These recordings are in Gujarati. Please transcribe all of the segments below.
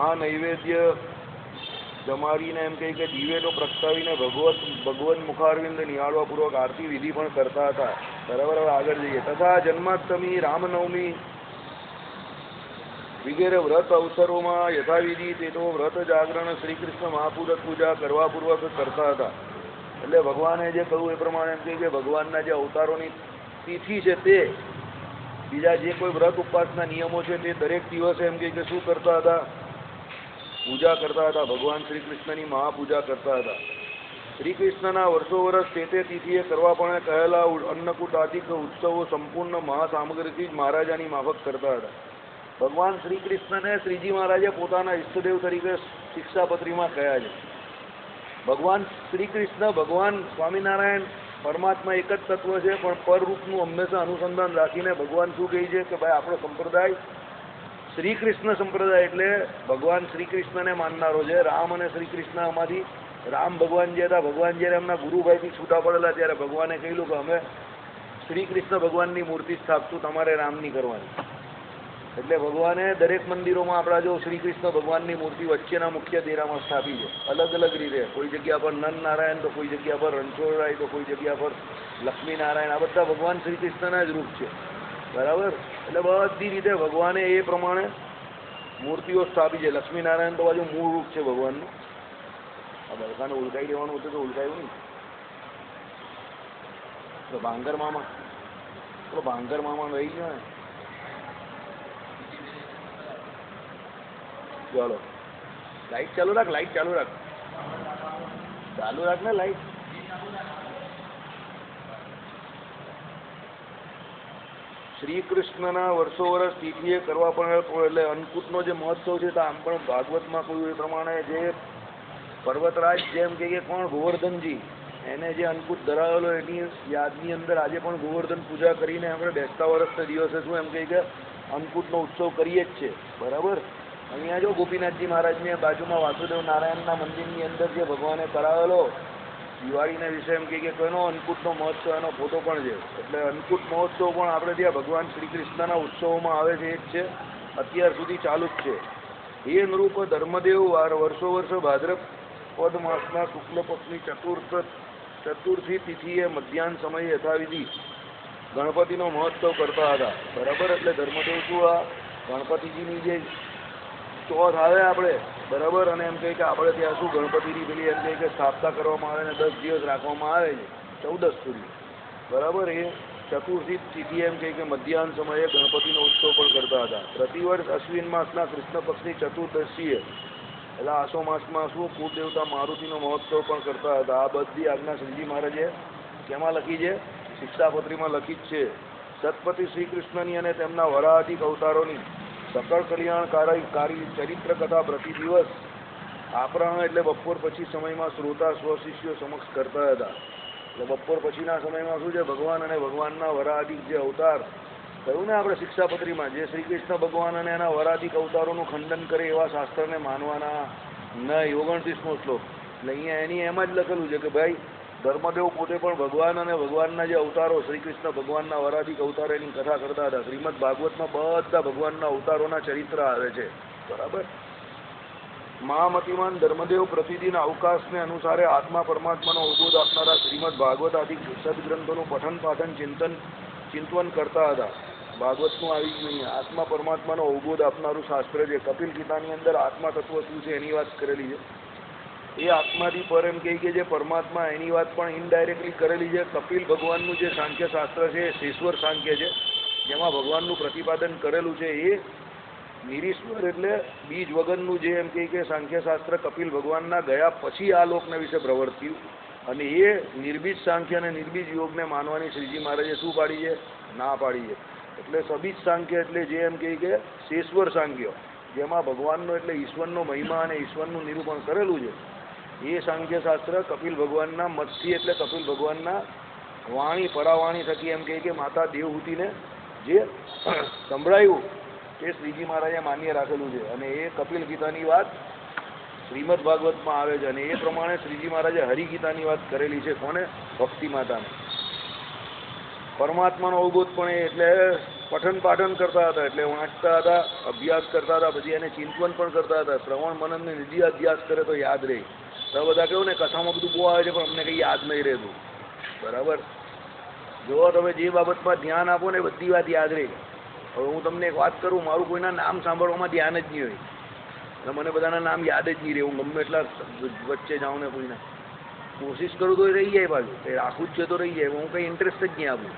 મહાનૈવેદ્ય જમાડીને એમ કહી કે દિવેટો પ્રગટાવીને ભગવન મુખારવિંદ નિહાળવા પૂર્વક આરતી વિધિ પણ કરતા હતા. બરાબર. હવે આગળ જઈએ. તથા જન્માષ્ટમી, રામનવમી વગેરે વ્રત અવસરોમાં યથાવિધિ તે તો વ્રત જાગરણ શ્રી કૃષ્ણ મહાપૂરક પૂજા કરવા પૂર્વક કરતા હતા. એટલે ભગવાને જે કહ્યું એ પ્રમાણે એમ કહે કે ભગવાનના જે અવતારોની તિથિ છે તે બીજા જે કોઈ વ્રત ઉપવાસના નિયમો છે તે દરેક દિવસે એમ કે શું કરતા હતા? પૂજા કરતા હતા. ભગવાન શ્રી કૃષ્ણની મહાપૂજા કરતા હતા. શ્રી કૃષ્ણના વર્ષો વર્ષ તે તિથિએ કરવા પણ કહેલા અન્નકૂટ આદિ ઉત્સવો સંપૂર્ણ મહાસામગ્રીથી જ મહારાજાની માફક કરતા હતા. ભગવાન શ્રી કૃષ્ણને શ્રીજી મહારાજે પોતાના ઈષ્ટદેવ તરીકે શિક્ષાપત્રીમાં કહ્યા છે. ભગવાન શ્રી કૃષ્ણ, ભગવાન સ્વામિનારાયણ પરમાત્મા એક જ તત્વ છે, પણ પરરૂપનું હંમેશા અનુસંધાન રાખીને ભગવાન શું કહે છે કે ભાઈ આપણો સંપ્રદાય શ્રી કૃષ્ણ સંપ્રદાય એટલે ભગવાન શ્રી કૃષ્ણને માનનારો છે. રામ અને શ્રી કૃષ્ણ આમાંથી રામ ભગવાન જે હતા, ભગવાન જ્યારે એમના ગુરુભાઈથી છૂટા પડેલા ત્યારે ભગવાને કહેલું કે અમે શ્રી કૃષ્ણ ભગવાનની મૂર્તિ સ્થાપશું, તમારે રામની કરવાની. એટલે ભગવાને દરેક મંદિરોમાં આપણા જો શ્રી કૃષ્ણ ભગવાનની મૂર્તિ વચ્ચેના મુખ્ય દેરામાં સ્થાપી છે. અલગ અલગ રીતે, કોઈ જગ્યા પર નંદ નારાયણ, તો કોઈ જગ્યા પર રણછોડરાય, તો કોઈ જગ્યા પર લક્ષ્મીનારાયણ. આ બધા ભગવાન શ્રી કૃષ્ણના જ રૂપ છે. બરાબર. એટલે બધી રીતે ભગવાને એ પ્રમાણે મૂર્તિઓ સ્થાપી છે. લક્ષ્મીનારાયણ તો બાજુ મૂળ રૂપ છે ભગવાનનું. આ બળકાને ઉલટાઈ દેવાનું હતું તો ઉલટાયું નહીં. તો ભાંગર મામા રહી ગયો ને. ચાલો લાઈટ ચાલુ રાખ ને લાઈટ. શ્રી કૃષ્ણના વર્ષો વર્ષ તિથિએ કરવા પણ એટલે અન્નકૂટનો જે મહોત્સવ છે તો આમ પણ ભાગવતમાં કહ્યું એ પ્રમાણે જે પર્વતરાજ જેમ કે કોણ ગોવર્ધનજી એને જે અન્નકૂટ ધરાવેલો એની યાદની અંદર આજે પણ ગોવર્ધન પૂજા કરીને આપણે બેસતા વર્ષના દિવસે શું એમ કે અન્નકૂટનો ઉત્સવ કરીએ જ છે. બરાબર. અહીંયા જો ગોપીનાથજી મહારાજની બાજુમાં વાસુદેવ નારાયણના મંદિરની અંદર જે ભગવાને કરાવેલો દિવાળીના વિશે એમ કે કોઈનો અન્નકૂટનો મહોત્સવ એનો ફોટો પણ છે. એટલે અન્નકૂટ મહોત્સવ પણ આપણે ત્યાં ભગવાન શ્રી કૃષ્ણના ઉત્સવોમાં આવે છે. એ જ છે, અત્યાર સુધી ચાલુ જ છે. એ નૃપ ધર્મદેવ વર્ષો વર્ષ ભાદ્રપદ માસના શુક્લ પક્ષની ચતુર્થી તિથિએ મધ્યાહન સમયે યથાવિધિ ગણપતિનો મહોત્સવ કરતા હતા. બરાબર. એટલે ધર્મદેવ શું આ ગણપતિજીની જે ચોથ આવે આપણે, બરાબર, અને એમ કહે કે આપણે ત્યાં શું ગણપતિની પેલી એમ કહે કે સ્થાપના કરવામાં આવે ને 10 દિવસ રાખવામાં આવે છે, 14 સુધી. બરાબર. એ ચતુર્થી તિથિ એમ કહે કે મધ્યાહન સમયે ગણપતિનો ઉત્સવ પણ કરતા હતા. પ્રતિવર્ષ અશ્વિન માસના કૃષ્ણ પક્ષની ચતુર્દશીએ એટલે આસો માસમાં શું કુળદેવતા મારુતિનો મહોત્સવ પણ કરતા હતા. આ બધી આજ્ઞા શ્રીજી મહારાજે કેમાં લખી છે? શિક્ષાપત્રીમાં લખી જ છે. સતપતિ શ્રી કૃષ્ણની અને તેમના વરાહાધિક અવતારોની સકળ કલ્યાણકારી ચરિત્ર કથા પ્રતિ દિવસ આપરાહ્ન એટલે બપોર પછી સમયમાં શ્રોતા સ્વશિષ્યો સમક્ષ કરતા હતા. એટલે બપોર પછીના સમયમાં શું છે? ભગવાન અને ભગવાનના વરાહાધિક જે અવતાર કહ્યું ને આપણે શિક્ષાપત્રીમાં, જે શ્રી કૃષ્ણ ભગવાન અને એના વરાધિક અવતારોનું ખંડન કરે એવા શાસ્ત્રને માનવાના નહીં. 29મો શ્લોક. એટલે અહીંયા એની એમ જ લખેલું છે કે ભાઈ ધર્મદેવ પોતે પણ ભગવાન અને ભગવાનના જે અવતારો શ્રી કૃષ્ણ ભગવાનના વરાધિક અવતાર એની કથા કરતા હતા. શ્રીમદ ભાગવતમાં બધા ભગવાનના અવતારોના ચરિત્ર આવે છે. બરાબર. મહામતિમાન ધર્મદેવ પ્રતિદિન અવકાશને અનુસારે આત્મા પરમાત્માનો અવબોધ આપનારા શ્રીમદ ભાગવત આદિ સદગ્રંથોનું પઠન પાઠન ચિંતન કરતા હતા. ભાગવતનું આવી જ નહીં. આત્મા પરમાત્માનો અવબોધ આપનારું શાસ્ત્ર છે. કપિલ ગીતાની અંદર આત્મા તત્વ શું છે એની વાત કરેલી છે. એ આત્માથી પર એમ કહે કે જે પરમાત્મા એની વાત પણ ઇનડાયરેક્ટલી કરેલી છે. કપિલ ભગવાનનું જે સાંખ્ય શાસ્ત્ર છે એ શેશ્વર સાંખ્ય છે, જેમાં ભગવાનનું પ્રતિપાદન કરેલું છે. એ નિરીશ્વર એટલે બીજ વગરનું જે એમ કે સાંખ્ય શાસ્ત્ર કપિલ ભગવાનના ગયા પછી આ લોકના વિશે પ્રવર્ત્યું. અને એ નિર્બીજ સાંખ્ય અને નિર્બીજ યોગને માનવાની શ્રીજી મહારાજે શું પાડી છે? ના પાડી છે. એટલે સબીજ સાંખ્ય એટલે જે એમ કે શેશ્વર સાંખ્ય, જેમાં ભગવાનનો એટલે ઈશ્વરનો મહિમા અને ઈશ્વરનું નિરૂપણ કરેલું છે, એ સાંખ્ય શાસ્ત્ર કપિલ ભગવાનના મતથી એટલે કપિલ ભગવાનના વાણી પરાવાણી થકી એમ કે માતા દેવહૂતિને જે સંભળાયું તે શ્રીજી મહારાજે માન્ય રાખેલું છે. અને એ કપિલ ગીતાની વાત શ્રીમદ ભાગવતમાં આવે છે. અને એ પ્રમાણે શ્રીજી મહારાજે હરિગીતાની વાત કરેલી છે. કોને? ભક્તિ માતાને. પરમાત્માનો અવબોધ પણ એટલે પઠન પાઠન કરતા હતા, એટલે વાંચતા હતા, અભ્યાસ કરતા હતા, પછી એને ચિંતન પણ કરતા હતા. શ્રવણ મનનને નિધિ અભ્યાસ કરે તો યાદ રહે. તો બધા કેવું ને કથામાં બધું બહુ આવે છે પણ અમને કંઈ યાદ નહીં રહેતું. બરાબર. જો તમે જે બાબતમાં ધ્યાન આપો ને બધી વાત યાદ રહે. હવે હું તમને એક વાત કરું, મારું કોઈના નામ સાંભળવામાં ધ્યાન જ નહીં હોય અને મને બધાના નામ યાદ જ નહીં રહે. હું ગમે એટલા વચ્ચે જાઉં ને કોઈના કોશિશ કરું તો એ રહી જાય. પાછું એ રાખવું જ છે તો રહી જાય. હું કંઈ ઇન્ટરેસ્ટ જ નહીં આપું.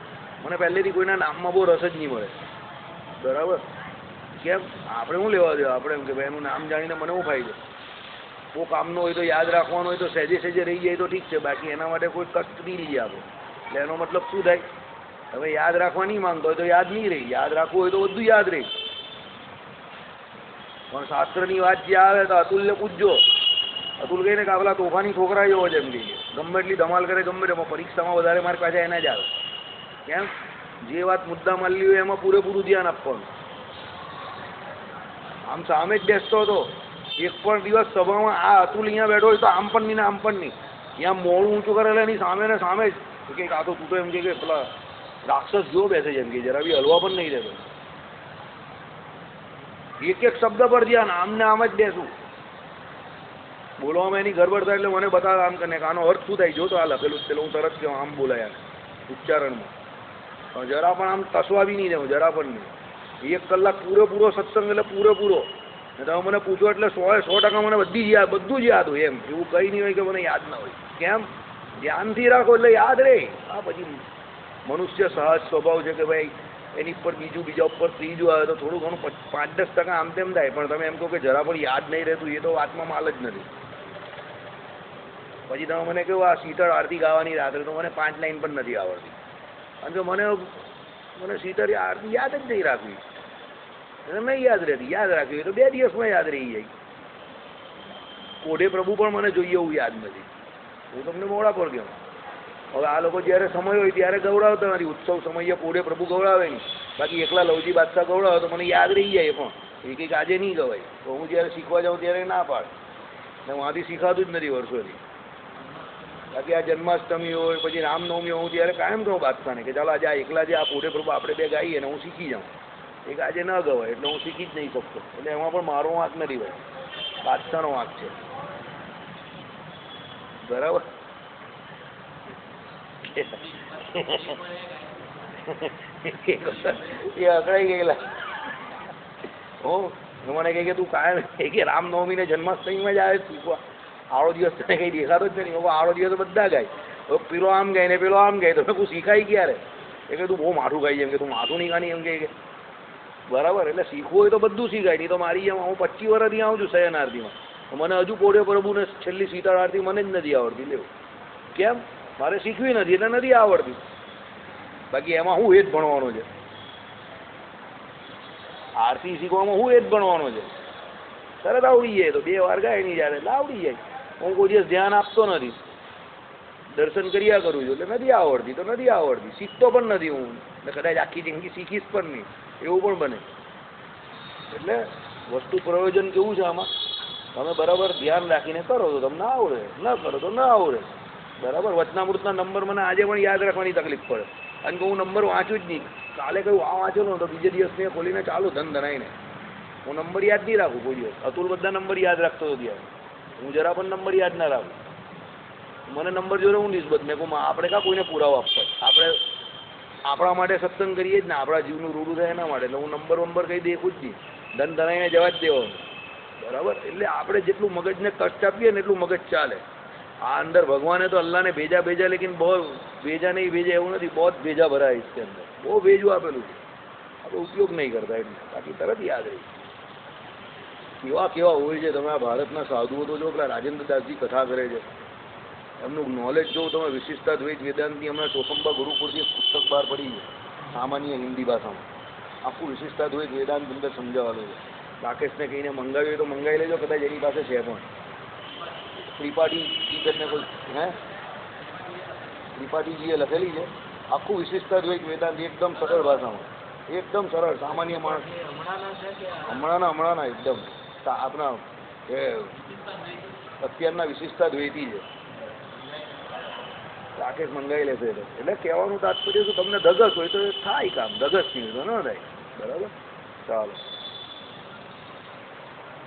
મને પહેલેથી કોઈના નામમાં બહુ રસ જ નહીં મળે. બરાબર. કેમ આપણે શું લેવા દેવા? આપણે એમ કે ભાઈ એનું નામ જાણીને મને શું ફાયદો? બહુ કામનો હોય તો યાદ રાખવાનું હોય તો સહેજે સહેજે રહી જાય તો ઠીક છે, બાકી એના માટે કોઈ કષ્ટ નહીં લઈએ આપણે. એટલે એનો મતલબ શું થાય? હવે યાદ રાખવા નહીં માંગતો હોય તો યાદ નહીં રહી. યાદ રાખવું હોય તો બધું યાદ રહી. પણ શાસ્ત્રની વાત જે આવે તો અતુલને પૂછજો. અતુલ કહીને કે પેલા તોફાની છોકરા જેવો છે એમ કહીએ. ગમે એટલી ધમાલ કરે ગમે તેમાં પરીક્ષામાં વધારે માર્ક પાછા એના જ આવે. કેમ? જે વાત મુદ્દા માલી હોય એમાં પૂરેપૂરું ધ્યાન આપવાનું. આમ સામે જ બેસતો હતો એક પણ દિવસ સભામાં. આ અતુલ અહીંયા બેઠો હોય તો આમ પણ નહીં ને આમ પણ નહીં. અહીંયા મોડું ઊંચું કરેલા એની સામે ને સામે જ કે આ તો તું તો એમ કે પેલા રાક્ષસ જો બેસે છે એમ કે જરા બી હલવા પણ નહીં રહેતો. એક એક શબ્દ પર ધ્યાન. આમ ને આમ જ બેસું. બોલવામાં એની ગરબડ થાય એટલે મને બતાવે આમ કરીને આનો અર્થ શું થાય જો તો આ લખેલું પેલું હું તરત કહું આમ બોલાય ઉચ્ચારણમાં. જરા પણ આમ તસવા બી નહીં દેવું, જરા પણ નહીં. 1 કલાક પૂરેપૂરો સત્સંગ એટલે પૂરેપૂરો. તમે મને પૂછો એટલે 100% મને બધું જ યાદ હોય. એમ એવું કંઈ નહીં હોય કે મને યાદ ના હોય. કેમ? ધ્યાનથી રાખો એટલે યાદ રહે. આ પછી મનુષ્ય સહજ સ્વભાવ છે કે ભાઈ એની ઉપર બીજા ઉપર ત્રીજું આવે તો થોડું ઘણું 5-10% આમ તેમ થાય. પણ તમે એમ કહો કે જરા પણ યાદ નહીં રહેતું એ તો વાતમાં માલ જ નથી. પછી તમે મને કહો આ શીતળ આરતી ગાવાની રાત્રે તો મને 5 લાઈન પણ નથી આવડતી. કારણ કે મને શીતળ આરતી યાદ જ નહીં રાખવી. નહીં યાદ રહેતી. યાદ રાખવી તો 2 દિવસમાં યાદ રહી જાય. કોઢે પ્રભુ પણ મને જોઈએ એવું યાદ નથી. હું તમને મોડા પર કહું. હવે આ લોકો જ્યારે સમય હોય ત્યારે ગવડાવતા નથી. ઉત્સવ સમયે કોઢે પ્રભુ ગવડાવે નહીં. બાકી એકલા લવજી બાદશાહ ગવડાવે તો મને યાદ રહી જાય. પણ એક આજે નહીં ગવાય. તો હું જ્યારે શીખવા જાઉં ત્યારે ના પાડ ને વાંથી શીખાતું જ નથી વર્ષોથી. બાકી આ જન્માષ્ટમી હોય પછી રામનવમી હોય હું ત્યારે કાયમ કહું બાદશાહને કે ચાલો આજે આ એકલા જે આ કોઢે પ્રભુ આપણે 2 ગાઈએ ને હું શીખી જાઉં. એક આજે ન ગવાય એટલે હું શીખી જ નહીં શકતો. એટલે એમાં પણ મારો વાંક નથી ભાઈ, બાદશાહનો વાંક છે. બરાબર. એ અકળાઈ ગયેલા. મને કહે કે તું કાયમ કે રામનવમી ને જન્માષ્ટમીમાં જ આવે શીખવા. આડો દિવસ તને કંઈ દેખાતો જ નથી. આડો દિવસ બધા ગાય. હવે પેલો આમ ગાય ને પેલો આમ ગાય તો તું શીખાય ક્યારે? એ કે તું બહુ માઠું ગાઈ એમ કે તું માથું નહીં ગાની એમ કે. બરાબર. એટલે શીખવું હોય તો બધું શીખાય. નહીં તો મારી જેમ હું 25 વર્ષથી આવું છું શયન આરતીમાં. મને હજુ કોઢે પ્રભુને છેલ્લી શીતળ આરતી મને જ નથી આવડતી. લેવું કેમ? મારે શીખવી નથી એટલે નથી આવડતી. બાકી એમાં હું એ જ ભણવાનો છે. આરતી શીખવામાં હું એ જ ભણવાનો છે. તરત આવડી જાય તો 2 વાર ગાય નહીં જ્યારે એટલે આવડી જાય. હું કોઈ દિવસ ધ્યાન આપતો નથી. દર્શન કર્યા કરું છું એટલે નથી આવડતી તો નથી આવડતી. શીખતો પણ નથી હું. એટલે કદાચ આખી જિંદગી શીખીશ પણ નહીં એવું પણ બને. એટલે વસ્તુ પ્રયોજન કેવું છે આમાં? તમે બરાબર ધ્યાન રાખીને કરો તો તમને આવડે, ન કરો તો ન આવડે. બરાબર. વચનામૃતના નંબર મને આજે પણ યાદ રાખવાની તકલીફ પડે. કારણ કે હું નંબર વાંચું જ નહીં. કાલે કહ્યું આ વાંચેલો તો બીજે દિવસ મેં ખોલીને ચાલુ ધન ધનાઈને. હું નંબર યાદ નહીં રાખું કોઈ દિવસ. અતુલ બધા નંબર યાદ રાખતો હતો ત્યારે. હું જરા પણ નંબર યાદ ના રાખું. મને નંબર જોડે હું નિસ્બત મેં કહું આપણે કાં કોઈને પુરાવો આપવો? આપણે આપણા માટે સત્સંગ કરીએ જ ને, આપણા જીવનું રૂડું થાય એના માટે. એટલે હું નંબર કંઈ દેખું જ નહીં. ધન ધનાઈને જવા જ દેવાનું. બરાબર. એટલે આપણે જેટલું મગજને કષ્ટ આપીએ ને એટલું મગજ ચાલે. આ અંદર ભગવાને તો અલ્લાહને ભેજા લેકિન બહુ ભેજા નહીં ભેજા એવું નથી. બહુ ભેજા ભરા इसके અંદર. બહુ ભેજું આપેલું છે. આપણે ઉપયોગ નહીં કરતા એટલે બાકી તરત યાદ રહી. કેવા હોય છે. તમે આ ભારતના સાધુઓ તો જો પેલા રાજેન્દ્રદાસજી કથા કરે છે. એમનું નોલેજ જો તમે વિશિષ્ટા દ્વૈત વેદાંતની હમણાં ચોસંબા ગુરુકુળથી પુસ્તક બહાર પડી છે સામાન્ય હિન્દી ભાષામાં. આખું વિશિષ્ટા દ્વૈત વેદાંત અંદર સમજાવેલું છે. રાકેશને કહીને મંગાવી હોય તો મંગાવી લેજો. કદાચ એની પાસે છે પણ. ત્રિપાઠી કરીને કોઈ ત્રિપાઠીજીએ લખેલી છે આખું વિશિષ્ટા દ્વૈત વેદાંત એકદમ સરળ ભાષામાં. એકદમ સરળ સામાન્ય માણસ. હમણાંના એકદમ આપણા અત્યારના વિશિષ્ટા દ્વૈતી છે. રાકેશ મંગાવી લેશે એટલે કહેવાનું તાત્પર્ય શું તમને ધગસ હોય તો થાય કામ, ધગસ નહીં તો ન થાય. બરાબર. ચાલો.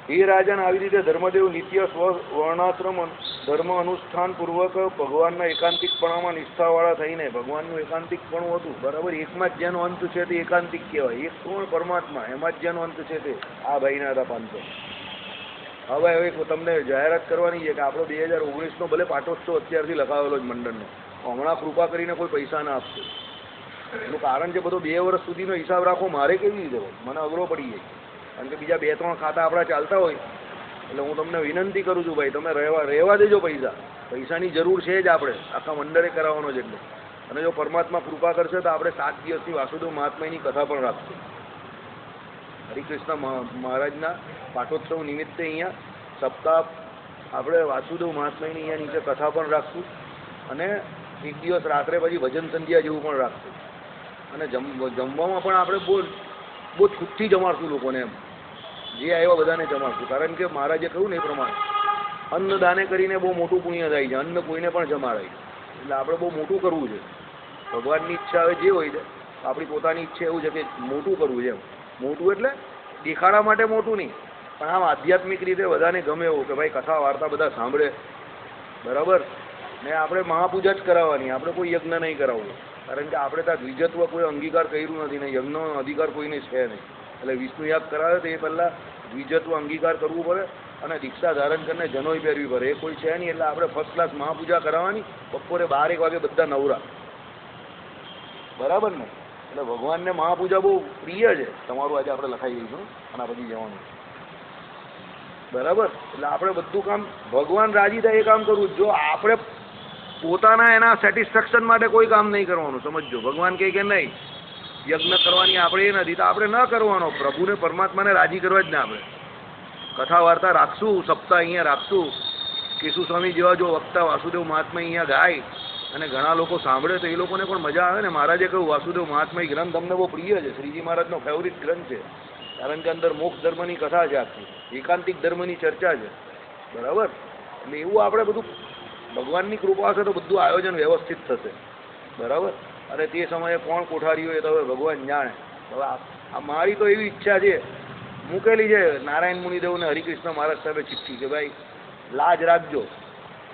હે રાજન, આવી રીતે ધર્મદેવ નિત્ય સ્વ વર્ણાશ્રમ ધર્મ અનુષ્ઠાન પૂર્વક ભગવાનના એકાંતિકપણામાં નિષ્ઠાવાળા થઈને, ભગવાનનું એકાંતિકપણું હતું બરાબર, એકમાં જ જેનો અંત છે તે એકાંતિક કહેવાય. એક કોણ? પરમાત્મા. એમાં જ જેનો અંત છે તે આ ભાઈના હતા 500. હવે તમને જાહેરાત કરવાની છે કે આપણો 2019નો ભલે પાટોત્સવ અત્યારથી લખાવેલો જ મંડળનો, હમણાં કૃપા કરીને કોઈ પૈસા ના આપશે. એનું કારણ છે બધો 2 વર્ષ સુધીનો હિસાબ રાખો મારે કેવી રીતે હોય, મને અઘરો પડી જાય. કારણ કે બીજા 2-3 ખાતા આપણા ચાલતા હોય. એટલે હું તમને વિનંતી કરું છું ભાઈ, તમે રહેવા દેજો પૈસાની જરૂર છે જ આપણે, આખા મંડળે કરાવવાનો છે એટલે. અને જો પરમાત્મા કૃપા કરશે તો આપણે 7 દિવસની વાસુદેવ મહાત્માની કથા પણ રાખશું. હરિકૃષ્ણ મહારાજના પાટોત્સવ નિમિત્તે અહીંયા સપ્તાહ આપણે વાસુદેવ મહાત્માની અહીંયા નીચે કથા પણ રાખશું. અને એક દિવસ રાત્રે પછી ભજન સંધ્યા જેવું પણ રાખશું. અને જમવામાં પણ આપણે બહુ છૂટથી જમાડશું લોકોને, એમ જે આવ્યા બધાને જમાડશું. કારણ કે મહારાજે કહ્યું ને એ પ્રમાણે અન્ન દાને કરીને બહુ મોટું પુણ્ય થાય છે, અન્ન કોઈને પણ જમાડાય. એટલે આપણે બહુ મોટું કરવું છે. ભગવાનની ઈચ્છા હવે જે હોય છે, આપણી પોતાની ઈચ્છા એવું છે કે મોટું કરવું છે. એમ મોટું એટલે દેખાડા માટે મોટું નહીં, પણ આમ આધ્યાત્મિક રીતે બધાને ગમે એવું કે ભાઈ કથા વાર્તા બધા સાંભળે. બરાબર. ને આપણે મહાપૂજા જ કરાવવાની, આપણે કોઈ યજ્ઞ નહીં કરાવવું. કારણ કે આપણે ત્યાં દ્વિજત્વ કોઈ અંગીકાર કર્યું નથી ને યજ્ઞનો અધિકાર કોઈને છે નહીં. એટલે વિષ્ણુ યાગ કરાવે તો એ પહેલાં દ્વિજત્વ અંગીકાર કરવું પડે અને દીક્ષા ધારણ કરીને જનોઈ પહેરવી પડે. એ કોઈ છે નહીં. એટલે આપણે ફર્સ્ટ ક્લાસ મહાપૂજા કરાવવાની. બપોરે 12-1 વાગે બધા નવરા. બરાબર ને? એટલે ભગવાનને મહાપૂજા બહુ પ્રિય છે. તમારું આજે આપણે લખાઈ દઈશું આના પછી જવાનું. બરાબર. એટલે આપણે બધું કામ ભગવાન રાજી થાય એ કામ કરવું. જો આપણે પોતાના એના સેટિસ્ફેક્શન માટે કોઈ કામ નહીં કરવાનું, સમજો. ભગવાન કહે કે નહીં યજ્ઞ કરવાની આપણે એ નથી તો આપણે ન કરવાનો. પ્રભુને પરમાત્માને રાજી કરવા જ ને આપણે કથા વાર્તા રાખશું, સપ્તાહ અહીંયા રાખશું. કેશુ સ્વામી જેવા જો વક્તા વાસુદેવ મહાત્મા અહીંયા ગાય અને ઘણા લોકો સાંભળે તો એ લોકોને પણ મજા આવે ને. મહારાજે કહ્યું વાસુદેવ મહાત્મા ગ્રંથ અમને બહુ પ્રિય છે, શ્રીજી મહારાજનો ફેવરિટ ગ્રંથ છે. કારણ કે અંદર મોક્ષ ધર્મની કથા છે, આખી એકાંતિક ધર્મની ચર્ચા છે. બરાબર. એટલે એવું આપણે બધું ભગવાનની કૃપા હશે તો બધું આયોજન વ્યવસ્થિત થશે. બરાબર. અને તે સમયે કોણ કોઠારી હોય તો હવે ભગવાન જાણે. હવે આ મારી તો એવી ઈચ્છા છે, મૂકેલી છે નારાયણ મુનિદેવને હરિકૃષ્ણ મહારાજ સાહેબે ચિઠ્ઠી કે ભાઈ લાજ રાખજો.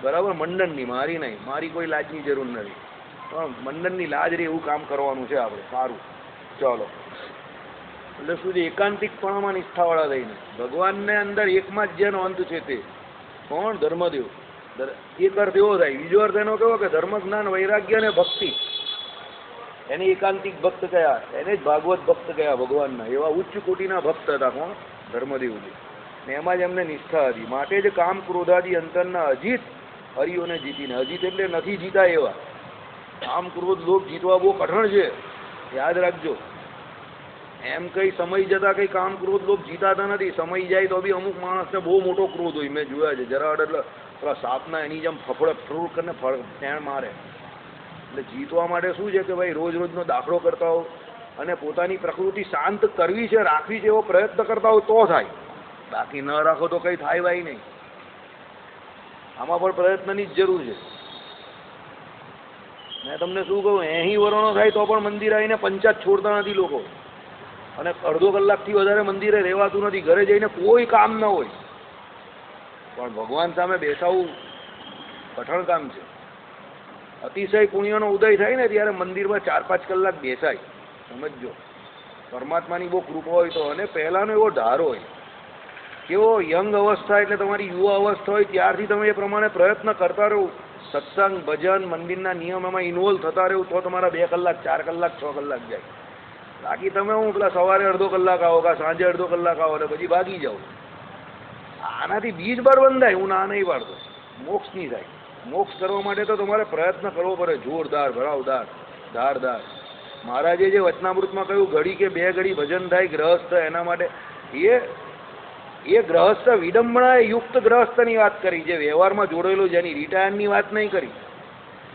બરાબર. મંડળની, મારી નહીં. મારી કોઈ લાજની જરૂર નથી, પણ મંડળની લાજ રે એવું કામ કરવાનું છે આપણે. સારું. ચાલો. એટલે શું છે? એકાંતિકપણામાં નિષ્ઠાવાળા થઈને ભગવાનને અંદર એકમાં જ જેનો અંત છે તે કોણ? ધર્મદેવ. એક અર્થ એવો થાય. બીજો અર્થ એનો કેવો કે ધર્મ, જ્ઞાન, વૈરાગ્ય અને ભક્તિ, એને એકાંતિક ભક્ત કયા, એને જ ભાગવત ભક્ત કયા. ભગવાનના એવા ઉચ્ચ કોટીના ભક્ત હતા કોણ? ધર્મદેવજી. ને એમાં જ એમને નિષ્ઠા હતી. માટે જ કામ ક્રોધાદી અંતરના અજીત હરિઓને જીતીને. અજીત એટલે નથી જીતા એવા. કામ ક્રોધ લોભ જીતવા બહુ કઠણ છે, યાદ રાખજો. એમ કઈ સમય જતા કઈ કામ ક્રોધ લોભ જીતાતા નથી. સમય જાય તો બી અમુક માણસને બહુ મોટો ક્રોધ હોય. મેં જોયા છે. જરા એટલે પેલા સાપના એની જેમ ફફડે ફ્રૂટ કરીને ફેણ મારે. એટલે જીતવા માટે શું છે કે ભાઈ રોજ રોજનો દાખલો કરતા હો અને પોતાની પ્રકૃતિ શાંત કરવી છે, રાખવી છે એવો પ્રયત્ન કરતા હો તો થાય. બાકી ન રાખો તો કંઈ થાય ભાઈ નહીં. આમાં પણ પ્રયત્નની જ જરૂર છે. મેં તમને શું કહું, 80 વર્ષનો થાય તો પણ મંદિર આવીને પંચાયત છોડતા નથી લોકો. અને અડધો કલાકથી વધારે મંદિરે રહેવાતું નથી. ઘરે જઈને કોઈ કામ ન હોય, પણ ભગવાન સામે બેસાવું કઠણ કામ છે. અતિશય પુણ્યનો ઉદય થાય ને ત્યારે મંદિરમાં 4-5 કલાક બેસાય. સમજો. પરમાત્માની બહુ કૃપા હોય તો. અને પહેલાંનો એવો ધારો હોય કેવો યંગ અવસ્થા એટલે તમારી યુવા અવસ્થા હોય ત્યારથી તમે એ પ્રમાણે પ્રયત્ન કરતા રહો. સત્સંગ, ભજન, મંદિરના નિયમોમાં ઇન્વોલ્વ થતા રહેવું તો તમારા 2 કલાક, 4 કલાક, 6 કલાક જાય. બાકી તમે હું પેલા સવારે અડધો કલાક આવો કાં સાંજે અડધો કલાક આવો ને પછી ભાગી જાઓ. આનાથી બીજ બર બંધાય. હું ના નહીં પાડતો. મોક્ષ નહીં થાય. મોક્ષ કરવા માટે તો તમારે પ્રયત્ન કરવો પડે, જોરદાર, ભરાવદાર, ધારદાર. મહારાજે જે વચનામૃતમાં કહ્યું ઘડી કે 2 ઘડી ભજન થાય ગ્રહસ્થ, એના માટે એ ગ્રહસ્થ વિડંબણા યુક્ત ગ્રહસ્થની વાત કરી, જે વ્યવહારમાં જોડેલો, જેની રિટાયરની વાત નહીં કરી.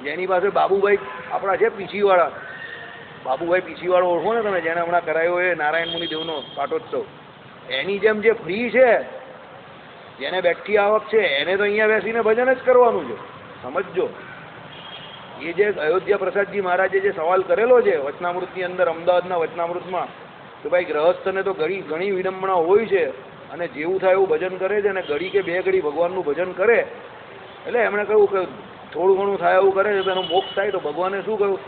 જેની પાસે બાબુભાઈ આપણા છે પીછીવાળા, બાબુભાઈ પીછીવાળો ઓળખો ને તમે, જેને હમણાં કરાયો એ નારાયણ મુનિદેવનો પાટોત્સવ. એની જેમ જે ફ્રી છે, જેને બેઠી આવક છે, એને તો અહીંયા બેસીને ભજન જ કરવાનું છે. સમજો. એ જે અયોધ્યા પ્રસાદજી મહારાજે જે સવાલ કરેલો છે વચનામૃતની અંદર, અમદાવાદના વચનામૃતમાં, કે ભાઈ ગ્રહસ્થને તો ઘણી વિડંબણા હોય છે અને જેવું થાય એવું ભજન કરે છે, અને ઘડી કે બે ઘડી ભગવાનનું ભજન કરે, એટલે એમણે કહ્યું કે થોડું ઘણું થાય એવું કરે છે તો એનો મોક્ષ થાય. તો ભગવાને શું કહ્યું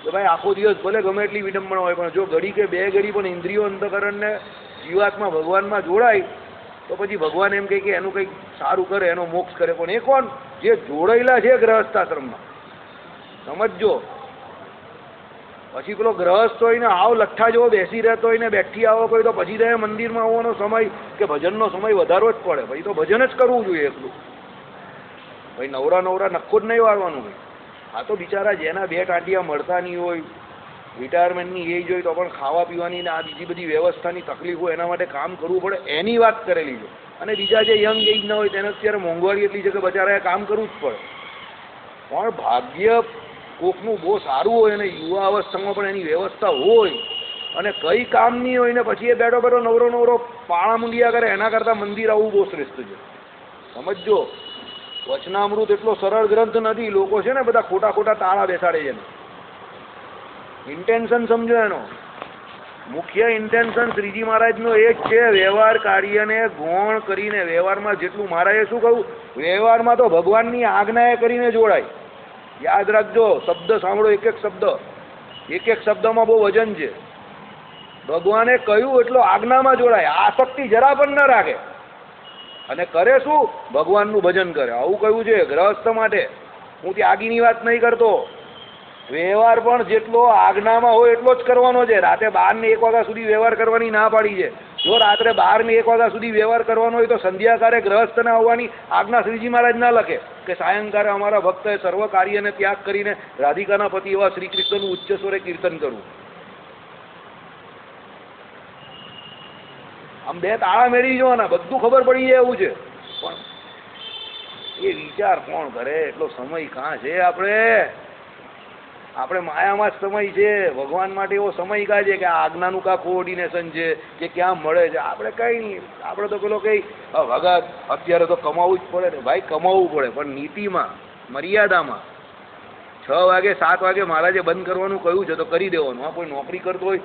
કે ભાઈ આખો દિવસ ભલે ગમે એટલી વિડંબણા હોય, પણ જો ઘડી કે બે ઘડી પણ ઇન્દ્રિયો અંતઃકરણને જીવાત્મા ભગવાનમાં જોડાય તો પછી ભગવાન એમ કહે કે એનું કંઈક સારું કરે, એનો મોક્ષ કરે. પણ એ કોણ? જે જોડાયેલા છે ગ્રહસ્થાશ્રમમાં. સમજો. પછી પેલો ગ્રહસ્થ હોય ને આવ લઠ્ઠા જેવો બેસી રહેતો હોય ને બેઠી આવો કોઈ, તો પછી તો મંદિરમાં આવવાનો સમય કે ભજનનો સમય વધારવો જ પડે. પછી તો ભજન જ કરવું જોઈએ એટલું. ભાઈ નવરા નક્કો જ નહીં વાળવાનું. ભાઈ આ તો બિચારા જેના બે ટાંટિયા મળતા નહીં હોય, રિટાયરમેન્ટની એજ હોય, તો પણ ખાવા પીવાની ને આ બીજી બધી વ્યવસ્થાની તકલીફ હોય, એના માટે કામ કરવું પડે, એની વાત કરેલી છે. અને બીજા જે યંગ એજ ના હોય તેને અત્યારે મોંઘવારી એટલી છે કે બચારા કામ કરવું જ પડે. પણ ભાગ્ય કોકનું બહુ સારું હોય અને યુવા અવસ્થામાં પણ એની વ્યવસ્થા હોય અને કંઈ કામ નહીં હોય ને પછી એ બેઠો નવરો પાળા મુંડિયા કરે, એના કરતાં મંદિર આવવું બહુ શ્રેષ્ઠ છે. સમજો. વચનામૃત એટલો સરળ ગ્રંથ નથી. લોકો છે ને બધા ખોટા તાળા બેસાડે છે. ઇન્ટેન્શન સમજો. એનો મુખ્ય ઇન્ટેન્શન શ્રીજી મહારાજનો એ જ છે, વ્યવહાર કાર્યને ગૌણ કરીને વ્યવહારમાં જેટલું, મહારાજે શું કહ્યું, વ્યવહારમાં તો ભગવાનની આજ્ઞાએ કરીને જોડાય. યાદ રાખજો, શબ્દ સાંભળો, એક એક શબ્દમાં બહુ વજન છે. ભગવાને કહ્યું એટલો આજ્ઞામાં જોડાય, આસક્તિ જરા પણ ન રાખે, અને કરે શું? ભગવાનનું ભજન કરે. આવું કહ્યું છે ગ્રહસ્થ માટે. હું ત્યાગીની વાત નહીં કરતો. વ્યવહાર પણ જેટલો આજ્ઞામાં હોય એટલો જ કરવાનો છે. રાતે 12 ને 1 વાગ્યા સુધી વ્યવહાર કરવાની ના પાડી છે. જો રાત્રે 12 ને 1 વાગ્યા સુધી વ્યવહાર કરવાનો હોય તો સંધ્યાકાળે ગ્રહસ્થને આવવાની આજ્ઞા શ્રીજી મહારાજ ના લખે કે સાયંકાળે અમારા ભક્તએ સર્વ કાર્યને ત્યાગ કરીને રાધિકાના પતિ એવા શ્રી કૃષ્ણનું ઉચ્ચ સ્વરે કીર્તન કરવું. આમ બે તાળા મેળવી જવાના, બધું ખબર પડી જાય એવું છે. પણ એ વિચાર કોણ કરે? એટલો સમય કાં છે? આપણે માયામાં જ સમય છે. ભગવાન માટે એવો સમય કાં છે કે આ આજ્ઞાનું કાં કોઓર્ડિનેશન છે કે ક્યાં મળે છે? આપણે કંઈ નહીં. આપણે તો પેલો કંઈ ભગત અત્યારે તો કમાવું જ પડે ને. ભાઈ કમાવું પડે, પણ નીતિમાં, મર્યાદામાં. 6 વાગે 7 વાગે મહારાજે બંધ કરવાનું કહ્યું છે તો કરી દેવાનું. હા, કોઈ નોકરી કરતો હોય,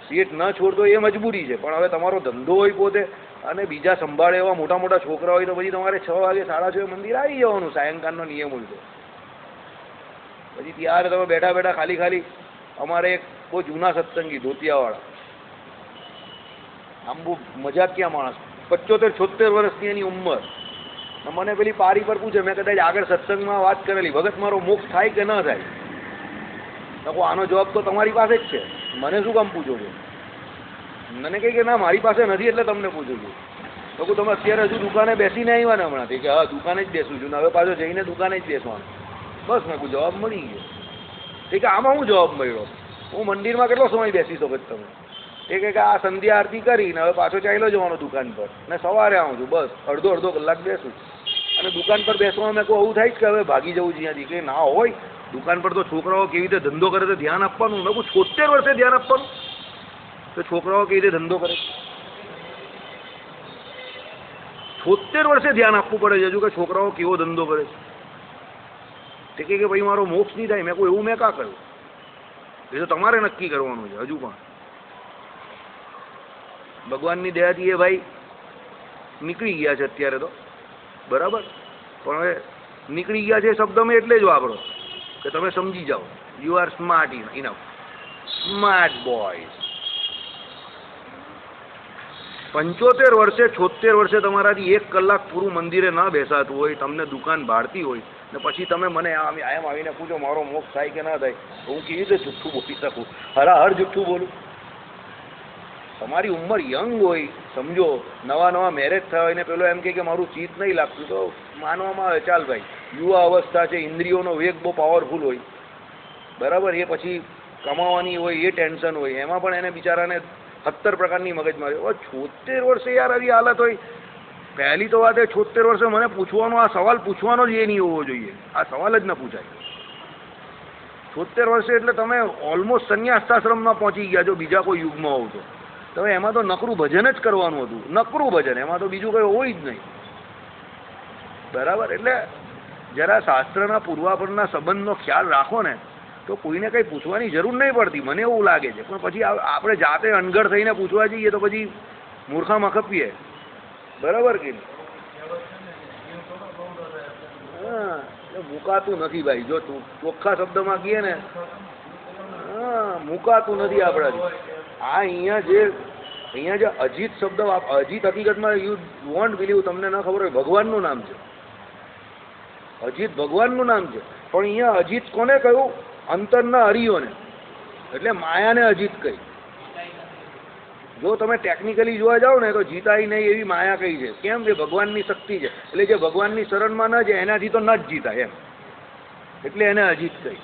સીટ ન છોડતો એ મજબૂરી છે, પણ હવે તમારો ધંધો હોય પોતે અને બીજા સંભાળે એવા મોટા છોકરા હોય તો પછી તમારે 6 વાગે 6:30 મંદિર આવી જવાનું. સાયંકાળનો નિયમ હોય તો પછી ત્યારે તમે બેઠા ખાલી અમારે એક બહુ જૂના સત્સંગી ધોતિયાવાળા, આમ બહુ મજાકિયા માણસ, 75-76 વર્ષની એની ઉંમર, મને પેલી પારી પર પૂછે, મેં કદાચ આગળ સત્સંગમાં વાત કરેલી, ભગત મારો મોક્ષ થાય કે ન થાય? તો આનો જવાબ તો તમારી પાસે જ છે, મને શું કામ પૂછો છો? મને કહે કે ના, મારી પાસે નથી એટલે તમને પૂછું છું. તો તમે અત્યારે હજુ દુકાને બેસીને આવ્યા ને હમણાંથી? કે હા, દુકાને જ બેસું છું ને હવે પાછો જઈને દુકાને જ બેસવાનું. બસ મેં કોઈ જવાબ મળી ગયો. એ કે આમાં હું જવાબ મળ્યો? હું મંદિરમાં કેટલો સમય બેસી શકો તમે? એ કે આ સંધ્યા આરતી કરીને હવે પાછો ચાલ્યો જવાનો દુકાન પર, ને સવારે આવું છું, બસ અડધો કલાક બેસું. અને દુકાન પર બેસવામાં મેં કહું આવું થાય કે હવે ભાગી જવું જ્યાંથી? કે ના હોય, દુકાન પર તો છોકરાઓ કેવી રીતે ધંધો કરે તો ધ્યાન આપવાનું. મેં કહું 76 વર્ષે ધ્યાન આપવાનું? તો છોકરાઓ કેવી રીતે ધંધો કરે? 76 વર્ષે ધ્યાન આપવું પડે છે હજુ કે છોકરાઓ કેવો ધંધો કરે છે? તે કે ભાઈ મારો મોક્ષ નહીં થાય. મેં કહું એવું મેં કાં કહ્યું? એ તો તમારે નક્કી કરવાનું છે. હજુ પણ ભગવાનની દયાથી એ ભાઈ નીકળી ગયા છે અત્યારે તો, બરાબર, પણ હવે નીકળી ગયા છે શબ્દ મેં એટલે જ વાપરો કે તમે સમજી જાઓ. You are smart enough, smart boys. 75 વર્ષે 76 વર્ષે તમારાથી 1 કલાક પૂરું મંદિરે ના બેસાતું હોય, તમને દુકાન ભાડતી હોય ને પછી તમે મને આમ આવીને પૂછો મારો મોક્ષ થાય કે ના થાય, હું કેવી રીતે જુઠ્ઠું બોલી શકું? હર જુઠ્ઠું બોલું? તમારી ઉંમર યંગ હોય, સમજો, નવા મેરેજ થયા હોય ને પેલો એમ કે મારું ચિત્ત નહીં લાગતું, તો માનવામાં આવે ચાલ ભાઈ યુવા અવસ્થા છે, ઇન્દ્રિયોનો વેગ બહુ પાવરફુલ હોય, બરાબર. એ પછી કમાવાની હોય, એ ટેન્શન હોય, એમાં પણ એને બિચારાને 70 પ્રકારની મગજમારી. 76 વર્ષે યાર આવી હાલત હોય. પહેલી તો વાત એ 76 વર્ષે મને પૂછવાનો, આ સવાલ પૂછવાનો જ એ નહીં હોવો જોઈએ. આ સવાલ જ ન પૂછાય. 76 વર્ષે એટલે તમે ઓલમોસ્ટ સંન્યાસાશ્રમમાં પહોંચી ગયા છો બીજા કોઈ યુગમાં હોવ તો. તમે એમાં તો નકરું ભજન જ કરવાનું હતું, નકરું ભજન, એમાં તો બીજું કંઈ હોય જ નહીં, બરાબર. એટલે જરા શાસ્ત્રના પૂર્વાપરના સંબંધનો ખ્યાલ રાખો ને તો કોઈને કંઈ પૂછવાની જરૂર નહીં પડતી, મને એવું લાગે છે. પણ પછી આપણે જાતે અનગઢ થઈને પૂછવા જઈએ તો પછી મૂર્ખા મખપીએ. બરાબર કે નહીં? હા, મુકાતું નથી ભાઈ. જો ચોખ્ખા શબ્દમાં કહીએ ને, હા, મુકાતું નથી આપણાથી. અહીંયા જે અજીત શબ્દ, અજીત હકીકતમાં યુ વોન્ટ બિલીવ, તમને ન ખબર હોય, ભગવાનનું નામ છે. અજીત ભગવાનનું નામ છે. પણ અહીંયા અજીત કોને કહ્યું? અંતરના હરિઓને, એટલે માયાને અજીત કહી. જો તમે ટેકનિકલી જોવા જાઓ ને તો જીતાય નહીં એવી માયા કઈ છે. કેમ કે ભગવાનની શક્તિ છે, એટલે જે ભગવાનની શરણમાં ન જાય એનાથી તો ન જ જીતાય એમ, એટલે એને અજીત કહી.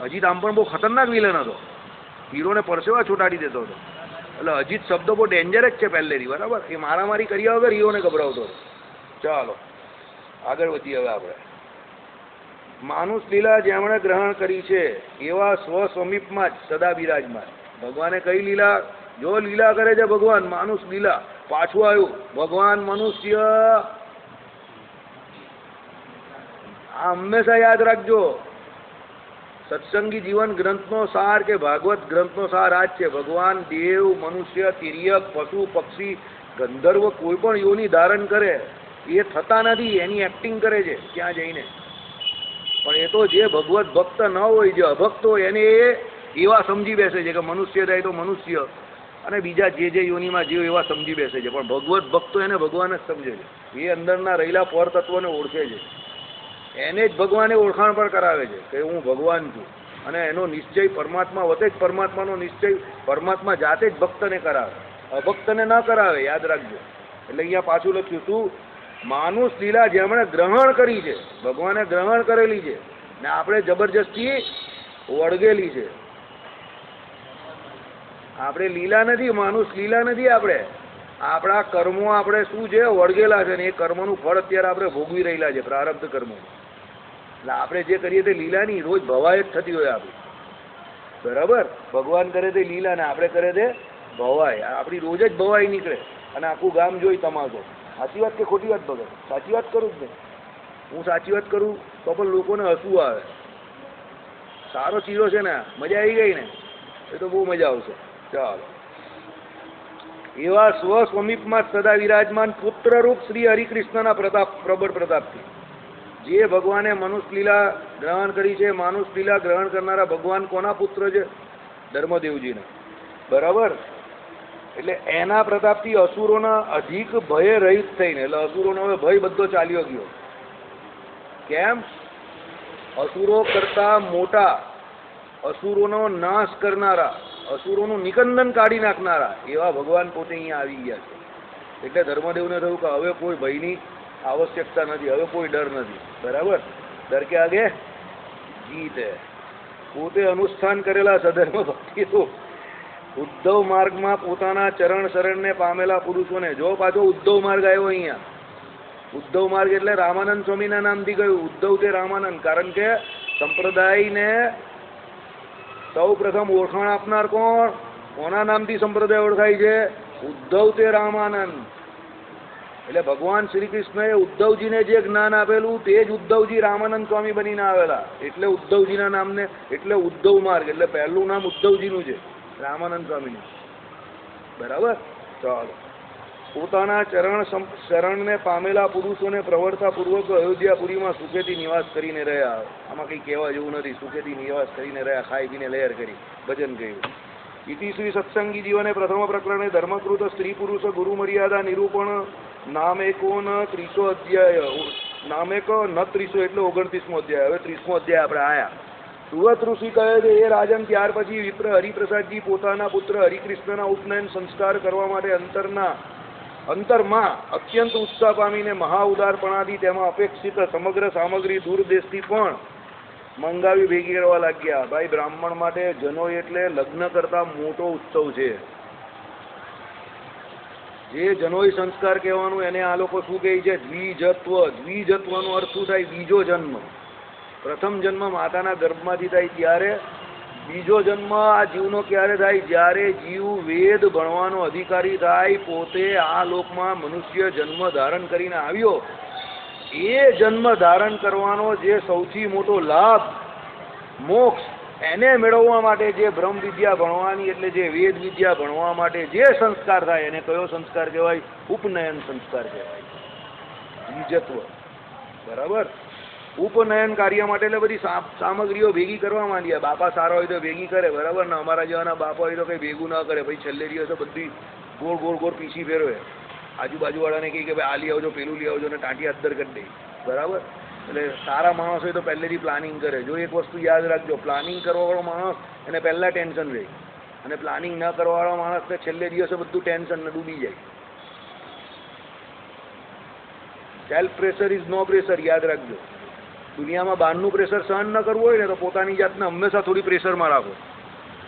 અજીત આમ પણ બહુ ખતરનાક વિલન હતો, હીરોને પરસેવા છોટાડી દેતો હતો. એટલે અજીત શબ્દ બહુ ડેન્જર જ છે પહેલેથી. બરાબર? એ મારામારી કર્યા વગર હીરોને ગભરાવતો હતો. ચાલો આગળ વધીએ હવે આપણે. માનુષ લીલા જેમણે ગ્રહણ કરી છે એવા સ્વ સમીપમાં જ સદા બિરાજમાન. ભગવાને કઈ લીલા? જો લીલા કરે છે ભગવાન, માનુષ લીલા. પાછું આવ્યું ભગવાન મનુષ્ય. આ હંમેશા યાદ રાખજો. સત્સંગી જીવન ગ્રંથનો સાર કે ભાગવત ગ્રંથનો સાર આ જ છે. ભગવાન દેવ, મનુષ્ય, તિર્યક, પશુ, પક્ષી, ગંધર્વ કોઈ પણ યોની ધારણ કરે એ થતા નથી, એની એક્ટિંગ કરે છે ત્યાં જઈને. પણ એ તો જે ભગવત ભક્ત ન હોય, જે અભક્ત હોય, એને એવા સમજી બેસે છે કે મનુષ્ય થાય તો મનુષ્ય, અને બીજા જે યોનિમાં જીવ એવા સમજી બેસે છે. પણ ભગવત ભક્તો એને ભગવાન જ સમજે છે. એ અંદરના રહેલા પર તત્વોને ઓળખે છે. એને જ ભગવાને ઓળખાણ પર કરાવે છે કે હું ભગવાન છું. અને એનો નિશ્ચય પરમાત્મા વતે જ પરમાત્માનો નિશ્ચય પરમાત્મા જાતે જ ભક્તને કરાવે, અભક્તને ન કરાવે. યાદ રાખજો. એટલે અહીંયા પાછું લખ્યું શું? માનુષ લીલા જેમણે ગ્રહણ કરી છે, ભગવાને ગ્રહણ કરેલી છે ને આપણે જબરજસ્તી વળગેલી છે. આપણે લીલા નથી, માનુષ લીલા નથી. આપણા કર્મો આપણે શું છે? વળગેલા છે ને એ કર્મનું ફળ અત્યારે આપણે ભોગવી રહેલા છે, પ્રારબ્ધ કર્મો. એટલે આપણે જે કરીએ તે લીલા નહીં, રોજ ભવાય જ થતી હોય આપણી. બરાબર? ભગવાન કરે તે લીલા ને આપણે કરે તે ભવાય. આપણી રોજ જ ભવાય નીકળે અને આખું ગામ જોઈ તમાશો. સાચી વાત કે ખોટી વાત? ભગત સાચી વાત કરું જ ને. હું સાચી વાત કરું તો પણ લોકોને હસવું આવે. સારો ચીરો છે ને, મજા આવી ગઈ ને, એ તો બહુ મજા આવશે. ચાલો. એવા સ્વ સ્વમીપમાં સદા વિરાજમાન પુત્રરૂપ શ્રી હરિકૃષ્ણના પ્રબળ પ્રતાપથી જે ભગવાને મનુષ્ય લીલા ગ્રહણ કરી છે. માનુષ લીલા ગ્રહણ કરનારા ભગવાન કોના પુત્ર છે? ધર્મદેવજીના. બરાબર? એટલે એના પ્રતાપથી અસુરોના અધિક ભય રહિત થઈને, એટલે અસુરોનો હવે ભય બધો ચાલ્યો ગયો. કેમ? અસુરો કરતા મોટા, અસુરોનો નાશ કરનારા, અસુરોનું નિકંદન કાઢી નાખનારા એવા ભગવાન પોતે અહીંયા આવી ગયા છે. એટલે ધર્મદેવને થયું કે હવે કોઈ ભયની આવશ્યકતા નથી, હવે કોઈ ડર નથી. બરાબર? ડર કે આગે જીત હે. પોતે અનુષ્ઠાન કરેલા સધર્મ ભક્તિ તો ઉદ્ધવ માર્ગમાં પોતાના ચરણ શરણને પામેલા પુરુષોને, જો પાછો ઉદ્ધવ માર્ગ આવ્યો અહીંયા. ઉદ્ધવ માર્ગ એટલે રામાનંદ સ્વામીના નામથી ગયું. ઉદ્ધવ તે રામાનંદ, કારણ કે સંપ્રદાયને સૌ પ્રથમ ઓળખાણ આપનાર કોણ? કોના નામથી સંપ્રદાય ઓળખાય છે? ઉદ્ધવ તે રામાનંદ. એટલે ભગવાન શ્રી કૃષ્ણએ ઉદ્ધવજીને જે જ્ઞાન આપેલું તે જ ઉદ્ધવજી રામાનંદ સ્વામી બનીને આવેલા. એટલે ઉદ્ધવજીના નામને, એટલે ઉદ્ધવ માર્ગ, એટલે પહેલું નામ ઉદ્ધવજીનું છે, રામાનંદ સ્વામીનું. બરાબર? ચાલો. પોતાના શરણને પામેલા પુરુષોને પ્રવર્તા પૂર્વક અયોધ્યાપુરીમાં સુખેથી નિવાસ કરીને રહ્યા. આમાં કંઈ કહેવા જેવું નથી. સુખેથી નિવાસ કરીને રહ્યા, ખાઈ પીને લહેર કરી, ભજન કર્યું. ઇતિ શ્રી સત્સંગી જીવને પ્રથમ પ્રકરણે ધર્મકૃત સ્ત્રી પુરુષ ગુરુ મર્યાદા નિરૂપણ નામેકો ન 30 અધ્યાય. નામેકો ન 30 એટલે 29મો અધ્યાય. હવે 30મો અધ્યાય આપણે આયા. સુરત ઋષિ કહે છે, એ રાજન, ત્યાર પછી વિપ્ર હરિપ્રસાદજી પોતાના પુત્ર હરિકૃષ્ણના ઉપનયન સંસ્કાર કરવા માટે અંતરમાં અત્યંત ઉત્સાહ પામીને મહા ઉદારપણાથી તેમાં અપેક્ષિત સમગ્ર સામગ્રી દૂર દેશથી પણ મંગાવી ભેગી કરવા લાગ્યા. ભાઈ, બ્રાહ્મણ માટે જનોઈ એટલે લગ્ન કરતા મોટો ઉત્સવ છે. જે જનોઈ સંસ્કાર કહેવાનું એને આ લોકો શું કહે છે? દ્વિજત્વ. દ્વિજત્વનો અર્થ શું થાય? બીજો જન્મ. પ્રથમ જન્મ માતાના ગર્ભમાંથી થાય ત્યારે, બીજો જન્મ આ જીવનો ક્યારે થાય? જ્યારે જીવ વેદ ભણવાનો અધિકારી થાય, પોતે આ લોકમાં મનુષ્ય જન્મ ધારણ કરીને આવ્યો, એ જન્મ ધારણ કરવાનો જે સૌથી મોટો લાભ મોક્ષ એને મેળવવા માટે જે બ્રહ્મ વિદ્યા ભણવાની એટલે જે વેદ વિદ્યા ભણવા માટે જે સંસ્કાર થાય એને કયો સંસ્કાર કહેવાય? ઉપનયન સંસ્કાર કહેવાય. બીજત્વ. બરાબર. ઉપનયન કાર્ય માટે એટલે બધી સામગ્રીઓ ભેગી કરવા માંડ્યા. બાપા સારા હોય તો ભેગી કરે, બરાબર ને? અમારા જેવાના બાપા હોય તો કંઈ ભેગું ના કરે. ભાઈ છેલ્લે દિવસે બધી ગોળ ગોળ ગોળ પીસી ફેરવે. આજુબાજુવાળાને કહે કે ભાઈ આ લઈ આવજો, પેલું લઈ આવજો, ને ટાંટી અદ્દર કરી દે. બરાબર. એટલે સારા માણસ હોય તો પહેલેથી પ્લાનિંગ કરે. જો એક વસ્તુ યાદ રાખજો, પ્લાનિંગ કરવાવાળો માણસ એને પહેલાં ટેન્શન રહે, અને પ્લાનિંગ ન કરવાવાળો માણસને છેલ્લે દિવસે બધું ટેન્શનને ડૂબી જાય. Self pressure is no pressure, યાદ રાખજો. દુનિયામાં બહારનું પ્રેશર સહન ન કરવું હોય ને તો પોતાની જાતને હંમેશા થોડી પ્રેશરમાં રાખો.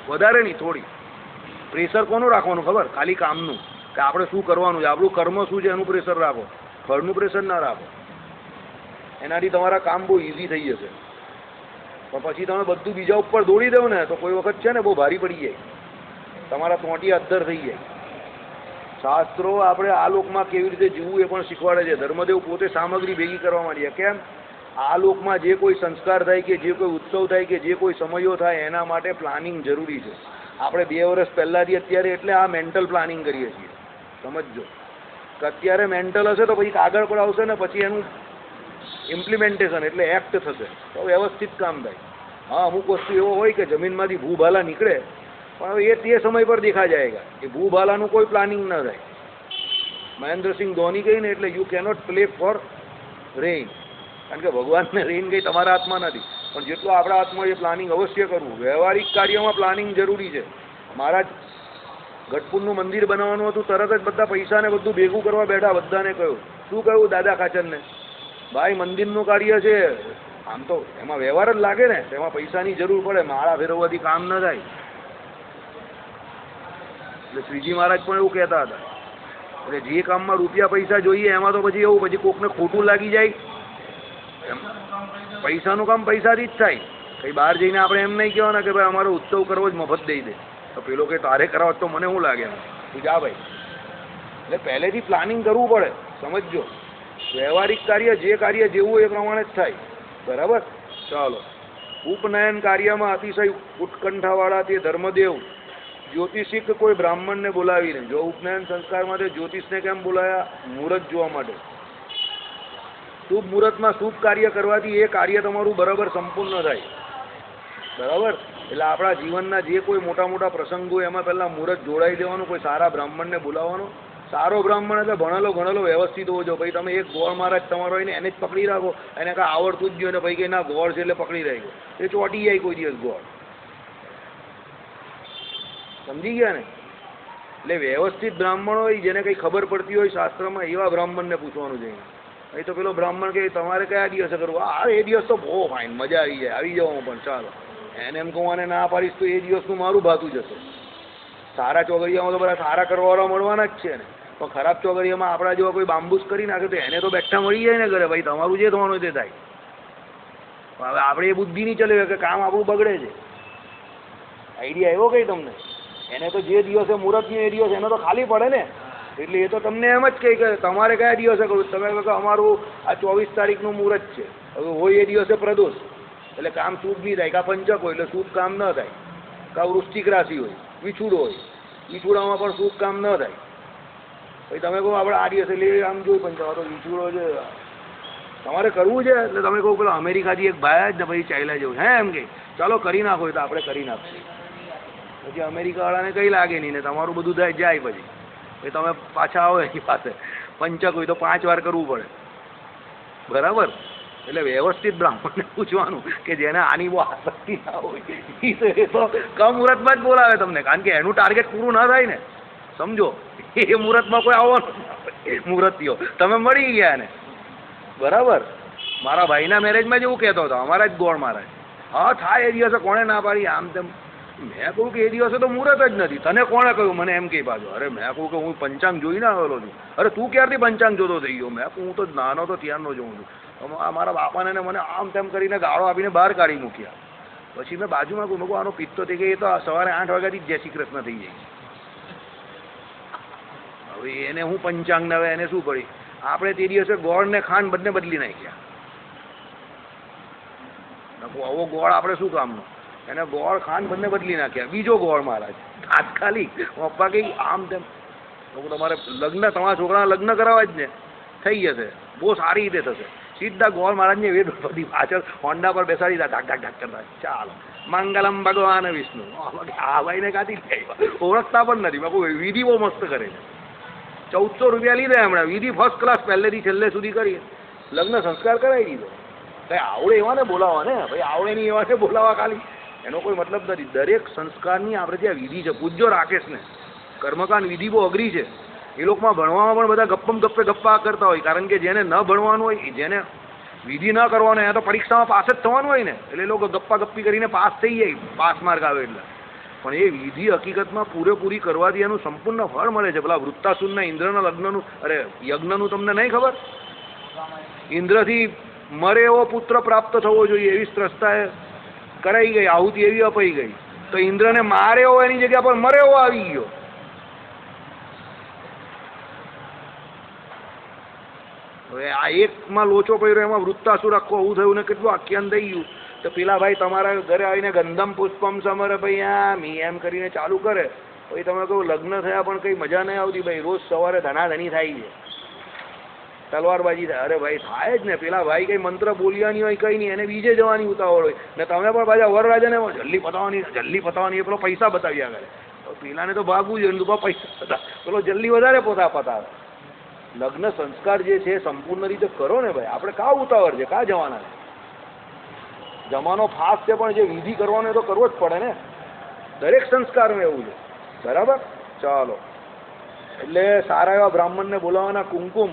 વધારે નહીં, થોડી. પ્રેશર કોનું રાખવાનું ખબર? ખાલી કામનું, કે આપણે શું કરવાનું છે, આપણું કર્મ શું છે એનું પ્રેશર રાખો. ફળનું પ્રેશર ના રાખો. એનાથી તમારા કામ બહુ ઇઝી થઈ જશે. પણ પછી તમે બધું બીજા ઉપર દોડી દો ને તો કોઈ વખત છે ને બહુ ભારી પડી જાય, તમારા ટોંટી અદ્ધર થઈ જાય. શાસ્ત્રો આપણે આ લોકમાં કેવી રીતે જીવવું એ પણ શીખવાડે છે. ધર્મદેવ પોતે સામગ્રી ભેગી કરવા માંડ્યા. કેમ? આ લોકમાં જે કોઈ સંસ્કાર થાય કે જે કોઈ ઉત્સવ થાય કે જે કોઈ સમયો થાય એના માટે પ્લાનિંગ જરૂરી છે. આપણે 2 વર્ષ પહેલાંથી અત્યારે એટલે આ મેન્ટલ પ્લાનિંગ કરીએ છીએ. સમજજો કે અત્યારે મેન્ટલ હશે તો પછી કાગળ પર આવશે ને પછી એનું ઇમ્પ્લિમેન્ટેશન એટલે એક્ટ થશે તો વ્યવસ્થિત કામ થાય. હા, અમુક વસ્તુ એવો હોય કે જમીનમાંથી ભૂભાલા નીકળે પણ એ તે સમય પર દેખા જાયગા. એ ભૂભાલાનું કોઈ પ્લાનિંગ ન થાય. મહેન્દ્રસિંહ ધોની કહીને એટલે you cannot play for rain, કારણ કે ભગવાનને રેઇન કંઈ તમારા હાથમાં નથી, પણ જેટલો આપણા હાથમાં એ પ્લાનિંગ અવશ્ય કરવું. વ્યવહારિક કાર્યમાં પ્લાનિંગ જરૂરી છે. મહારાજ ગઢપુરનું મંદિર બનાવવાનું હતું, તરત જ બધા પૈસાને બધું ભેગું કરવા બેઠા. બધાને કહ્યું, શું કહ્યું દાદા ખાચરને? ભાઈ મંદિરનું કાર્ય છે, આમ તો એમાં વ્યવહાર જ લાગે ને, એમાં પૈસાની જરૂર પડે, માળા ફેરવવાથી કામ ન થાય. એટલે શ્રીજી મહારાજ પણ એવું કહેતા હતા. એટલે જે કામમાં રૂપિયા પૈસા જોઈએ એમાં તો પછી એવું, પછી કોકને ખોટું લાગી જાય. પૈસાનું કામ પૈસાથી જ થાય. કંઈ બહાર જઈને આપણે એમ નહીં કહેવાના કે ભાઈ અમારો ઉત્સવ કરવો જ મફત દઈ દે, તો પેલો કે તારે કરાવો તો મને શું લાગે? તું જા ભાઈ. એટલે પહેલેથી પ્લાનિંગ કરવું પડે. સમજજો, વ્યવહારિક કાર્ય જે કાર્ય જેવું એ પ્રમાણે જ થાય. બરાબર. ચાલો. ઉપનયન કાર્યમાં અતિશય ઉત્કંઠાવાળા તે ધર્મદેવ જ્યોતિષિક કોઈ બ્રાહ્મણને બોલાવીને, જો ઉપનયન સંસ્કાર માટે જ્યોતિષને કેમ બોલાયા? મુહૂર્ત જોવા માટે. શુભ મુહૂર્તમાં શુભ કાર્ય કરવાથી એ કાર્ય તમારું બરાબર સંપૂર્ણ થાય. બરાબર. એટલે આપણા જીવનના જે કોઈ મોટા મોટા પ્રસંગો એમાં પહેલાં મુહૂર્ત જોડાઈ દેવાનું, કોઈ સારા બ્રાહ્મણને બોલાવવાનો. સારો બ્રાહ્મણ એટલે ભણેલો ગણેલો વ્યવસ્થિત હોવો જો. ભાઈ તમે એક ગોળ મહારાજ તમારો હોય ને એને જ પકડી રાખો, એને કાંઈ આવડતું જ નહીં, અને ભાઈ કે ના ગોળ છે એટલે પકડી રાખ્યો, એ ચોંટી જાય કોઈ દિવસ ગોળ. સમજી ગયા ને? એટલે વ્યવસ્થિત બ્રાહ્મણ હોય, જેને કંઈ ખબર પડતી હોય શાસ્ત્રમાં, એવા બ્રાહ્મણને પૂછવાનું છે. અહીં તો પેલો બ્રાહ્મણ કે તમારે કયા દિવસે કરવું? હા, એ દિવસ તો બહુ ફાઇન, મજા આવી જાય, આવી જાઓ હું પણ ચાલો. એને એમ કહું અને ના પાડીશ તો એ દિવસનું મારું ભાતું જશે. સારા ચોગડિયામાં તો બધા સારા કરવાવાળા મળવાના જ છે ને, પણ ખરાબ ચોગડિયામાં આપણા જેવા કોઈ બાંબુસ કરી નાખે તો એને તો બેઠા મળી જાય ને ઘરે, ભાઈ તમારું જે થવાનું તે થાય. હવે આપણે એ બુદ્ધિ નહીં ચલાવે કે કામ આપણું બગડે છે. આઈડિયા એવો કંઈ તમને? એને તો જે દિવસે મુહૂર્તની એ દિવસ એનો તો ખાલી પડે ને, એટલે એ તો તમને એમ જ કહે કે તમારે કયા દિવસે કરવું? તમે કહો કે અમારું આ 24 તારીખનું મુહૂર્ત છે, હવે હોય એ દિવસે પ્રદોષ, એટલે કામ શુભ નહીં થાય. કાં પંચક હોય એટલે શુભ કામ ન થાય, કાં વૃશ્ચિક રાશિ હોય, વિછુડો હોય, વિછુડામાં પણ શુભ કામ ન થાય. પછી તમે કહો આપણે આ દિવસે એટલે આમ જોઈ પંચક તો વિછુડો છે તમારે કરવું છે, એટલે તમે કહો પેલા અમેરિકાથી એક ભાઈ જ ને પછી ચાલ્યા જવું હે, એમ કે ચાલો કરી નાખો, તો આપણે કરી નાખીએ. પછી અમેરિકાવાળાને કંઈ લાગે નહીં ને તમારું બધું થાય જાય. પછી તમે પાછા આવો એની પાસે, પંચક હોય તો 5 વાર કરવું પડે. બરાબર. એટલે વ્યવસ્થિત બ્રાહ્મણને પૂછવાનું કે જેને આની બહુ આસક્તિ ના હોય, એ તો કમ મુહૂર્તમાં જ બોલાવે તમને, કારણ કે એનું ટાર્ગેટ પૂરું ના થાય ને. સમજો, એ મુહૂર્તમાં કોઈ આવવાનું મુહૂર્તિઓ તમે મળી ગયા ને. બરાબર. મારા ભાઈના મેરેજમાં જ એવું કહેતો હતો, અમારા જ ગોળ મહારાજ. હા થાય એ દિવસે કોણે ના પાડી? આમ તેમ. મેં કહું કે એ દિવસે તો મુહૂર્ત જ નથી. તને કોણે કહ્યું? મને એમ કહી પાછો. અરે મેં કહું કે હું પંચાંગ જોઈને આવેલો છું. અરે તું ક્યારથી પંચાંગ જોતો થઈ ગયો? મેં કહું હું તો નાનો તો ત્યારનો જોઉં છું. મારા બાપાને મને આમ તેમ કરીને ગાળો આપીને બહાર કાઢી મૂક્યા. પછી મેં બાજુમાં કહું, મેં કહું આનો પિત્તો થઈ ગયો, એ તો સવારે 8 વાગ્યાથી જય શ્રી કૃષ્ણ થઈ જાય. હવે એને હું પંચાંગ ને હવે એને શું પડી? આપણે તે દિવસે ગોળ ને ખાંડ બંને બદલી નાખ્યા. આવો ગોળ આપણે શું કામનો? એને ગોળ ખાંડ બંને બદલી નાખ્યા. બીજો ગોળ મહારાજ તાત્કાલિક પપ્પા કઈ આમ તેમ તમારે લગ્ન, તમારા છોકરાના લગ્ન કરાવવા જ ને, થઈ જશે, બહુ સારી રીતે થશે. સીધા ગોળ મહારાજને વેદ બધી પાછળ હોન્ડા પર બેસાડી દીધા, ઢાક ઢાક ઢાક કરતા. ચાલો મંગલમ ભગવાન વિષ્ણુ. આ ભાઈને કાઢી ઓળખતા પણ નથી બાપુ. વિધિ બહુ મસ્ત કરે છે. 1400 રૂપિયા લીધા હમણાં. વિધિ ફર્સ્ટ ક્લાસ પહેલેથી છેલ્લે સુધી કરી. લગ્ન સંસ્કાર કરાવી દીધો. ભાઈ આવડે એવાને બોલાવવા ને, ભાઈ આવડે નહીં એવાને બોલાવવા ખાલી, એનો કોઈ મતલબ નથી. દરેક સંસ્કારની આપણે જે વિધિ છે, પૂજ્યો રાકેશને કર્મકાંડ વિધિ બહુ અઘરી છે. એ લોકોમાં ભણવામાં પણ બધા ગપ્પમ ગપ્પે ગપ્પા કરતા હોય, કારણ કે જેને ન ભણવાનું હોય, જેને વિધિ ન કરવાનું હોય, તો પરીક્ષામાં પાસ જ થવાનું હોય ને, એટલે એ લોકો ગપ્પા ગપ્પી કરીને પાસ થઈ જાય, પાસ માર્ક આવે એટલે. પણ એ વિધિ હકીકતમાં પૂરેપૂરી કરવાથી એનું સંપૂર્ણ ફળ મળે છે. પેલા વૃત્તાસુરના ઇન્દ્રના લગ્નનું, અરે યજ્ઞનું તમને નહીં ખબર? ઇન્દ્રથી મરે એવો પુત્ર પ્રાપ્ત થવો જોઈએ એવી સ્ત્રષ્ટાએ કરાઈ ગઈ, આહુતિ એવી અપાઈ ગઈ, તો ઇન્દ્રને મારે એવો એની જગ્યા પર મરે એવો આવી ગયો. હવે આ એકમાં લોચો પડ્યો, એમાં વૃત્તાસુર આખું આવું થયું ને કેટલું આખ્યાન થઈ ગયું. તો પેલા ભાઈ તમારા ઘરે આવીને ગંધમ પુષ્પમ સમરે ભાઈ આમ એમ કરીને ચાલુ કરે, પછી તમે કહું લગ્ન થયા પણ કંઈ મજા નહીં આવતી ભાઈ, રોજ સવારે ધનાધની થાય છે, તલવારબાજી થાય. અરે ભાઈ થાય જ ને. પેલા ભાઈ કંઈ મંત્ર બોલ્યાની હોય કંઈ નહીં, એને બીજે જવાની ઉતાવળ હોય ને તમે પણ પાછા વરરાજાને જલ્દી પતાવવાની એ પેલો પૈસા બતાવ્યા કરે. તો પેલાને તો ભાગવું જોઈએ, પૈસા બતા, પેલો જલ્દી વધારે પતાવે. લગ્ન સંસ્કાર જે છે સંપૂર્ણ રીતે કરો ને ભાઈ. આપણે કા ઉતાવળ છે, કા જવાના છે? જમાનો ફાસ્ટ છે, પણ જે વિધિ કરવાનો એ તો કરવો જ પડે ને. દરેક સંસ્કારમાં એવું છે. બરાબર? ચાલો, એટલે સારા એવા બ્રાહ્મણને બોલાવવાના, કુમકુમ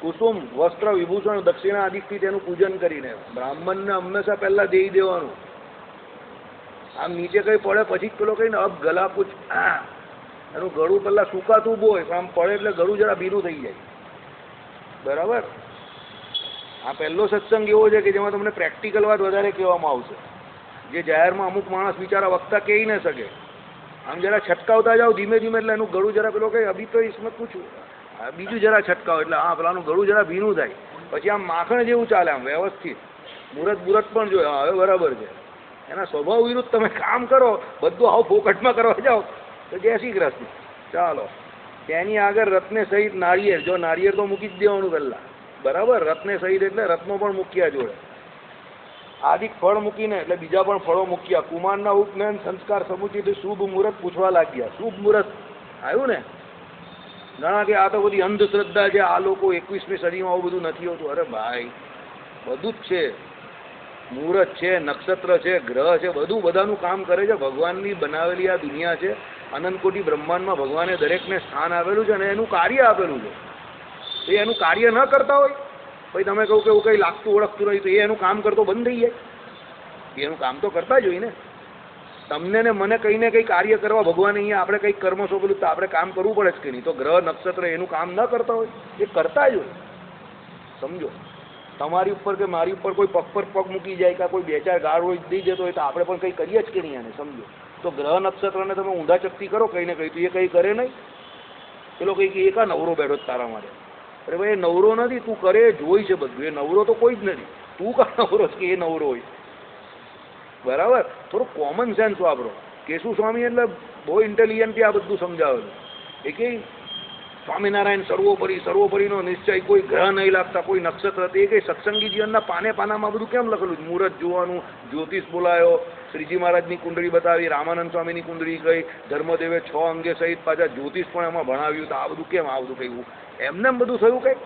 કુસુમ વસ્ત્ર વિભૂષણ દક્ષિણા આદિથી તેનું પૂજન કરીને બ્રાહ્મણને હંમેશા પહેલા દઈ દેવાનું. આમ નીચે કઈ પડે પછી પેલો કઈ ને અબ ગલા પૂછ, એનું ગળું પહેલા સુકાતું બહુ હોય, આમ પડે એટલે ગળું જરા ભીનું થઈ જાય. બરાબર? આ પહેલો સત્સંગ એવો છે કે જેમાં તમને પ્રેક્ટિકલ વાત વધારે કહેવામાં આવશે, જે જાહેરમાં અમુક માણસ બિચારા વક્તા કહી ન શકે. આમ જરા છટકાવતા જાઓ ધીમે ધીમે, એટલે એનું ગળું જરા પેલો કઈ અભી તો ઇસ્મત પૂછું, બીજું જરા છટકાવ એટલે હા પેલાનું ગળું જરા ભીનું થાય, પછી આમ માખણ જેવું ચાલે, આમ વ્યવસ્થિત મુહૂર્ત પણ જોઈએ. હવે બરાબર છે. એના સ્વભાવ વિરુદ્ધ તમે કામ કરો, બધું આવું ફોકટમાં કરવા જાઓ તો જય શ્રી કૃષ્ણ. ચાલો, તેની આગળ રત્ને સહિત નાળિયેર, જો નાળિયેર તો મૂકી જ દેવાનું પહેલાં. બરાબર? રત્ને સહિત એટલે રત્નો પણ મૂક્યા જોડે, આદિક ફળ મૂકીને એટલે બીજા પણ ફળો મૂક્યા. કુમારના ઉપનયન સંસ્કાર સમુચિત શુભ મુહૂર્ત પૂછવા લાગ્યા. શુભ મુહૂર્ત આવ્યું ને? ઘણા કે આ તો બધી અંધશ્રદ્ધા છે, આ લોકો 21મી સદીમાં આવું બધું નથી હોતું. અરે ભાઈ બધું જ છે. મુહૂર્ત છે, નક્ષત્ર છે, ગ્રહ છે, બધું બધાનું કામ કરે છે. ભગવાનની બનાવેલી આ દુનિયા છે. અનંતકોટી બ્રહ્માંડમાં ભગવાને દરેકને સ્થાન આપેલું છે અને એનું કાર્ય આપેલું છે. એ એનું કાર્ય ન કરતા હોય, ભાઈ તમે કહું કે એવું કંઈ લાગતું ઓળખતું નહીં, તો એ એનું કામ કરતો બંધ થઈ જાય. એનું કામ તો કરતા જ હોય ને. તમને ને મને કંઈ ને કંઈ કાર્ય કરવા ભગવાને અહીંયા આપણે કંઈક કર્મ સોંપેલું તો આપણે કામ કરવું પડે જ કે નહીં. તો ગ્રહ નક્ષત્ર એનું કામ ન કરતા હોય, એ કરતા જ હોય. સમજો, તમારી ઉપર કે મારી ઉપર કોઈ પગ પર પગ મૂકી જાય કે કોઈ બે ચાર ગાળ હોય દઈ જતો હોય તો આપણે પણ કંઈ કરીએ જ કે નહીં આને. સમજો, તો ગ્રહ નક્ષત્રને તમે ઊંધા ચકતી કરો કંઈ ને કંઈ, તો એ કંઈ કરે નહીં. પેલો કંઈ કે એકા નવરો બેઠો તારા માટે. અરે ભાઈ એ નવરો નથી, તું કરે જોઈ છે બધું. એ નવરો તો કોઈ જ નથી. તું કા નવરો છે કે એ નવરો હોય? બરાબર? થોડું કોમન સેન્સ વાપરો. કેશુ સ્વામી એટલે બહુ ઇન્ટેલિજન્ટથી આ બધું સમજાવેલું. એ કે સ્વામિનારાયણ સર્વોપરીનો નિશ્ચય, કોઈ ગ્રહ નહીં લાગતા, કોઈ નક્ષત્ર. એ કંઈ સત્સંગી જીવનના પાનામાં બધું કેમ લખેલું? મુહૂર્ત જોવાનું, જ્યોતિષ બોલાયો, શ્રીજી મહારાજની કુંડળી બતાવી, રામાનંદ સ્વામીની કુંડળી કહી, ધર્મદેવે 6 અંગે સહિત પાછા જ્યોતિષ પણ એમાં ભણાવ્યું. તો આ બધું કેમ આ બધું કહ્યું? એમને બધું થયું કંઈ?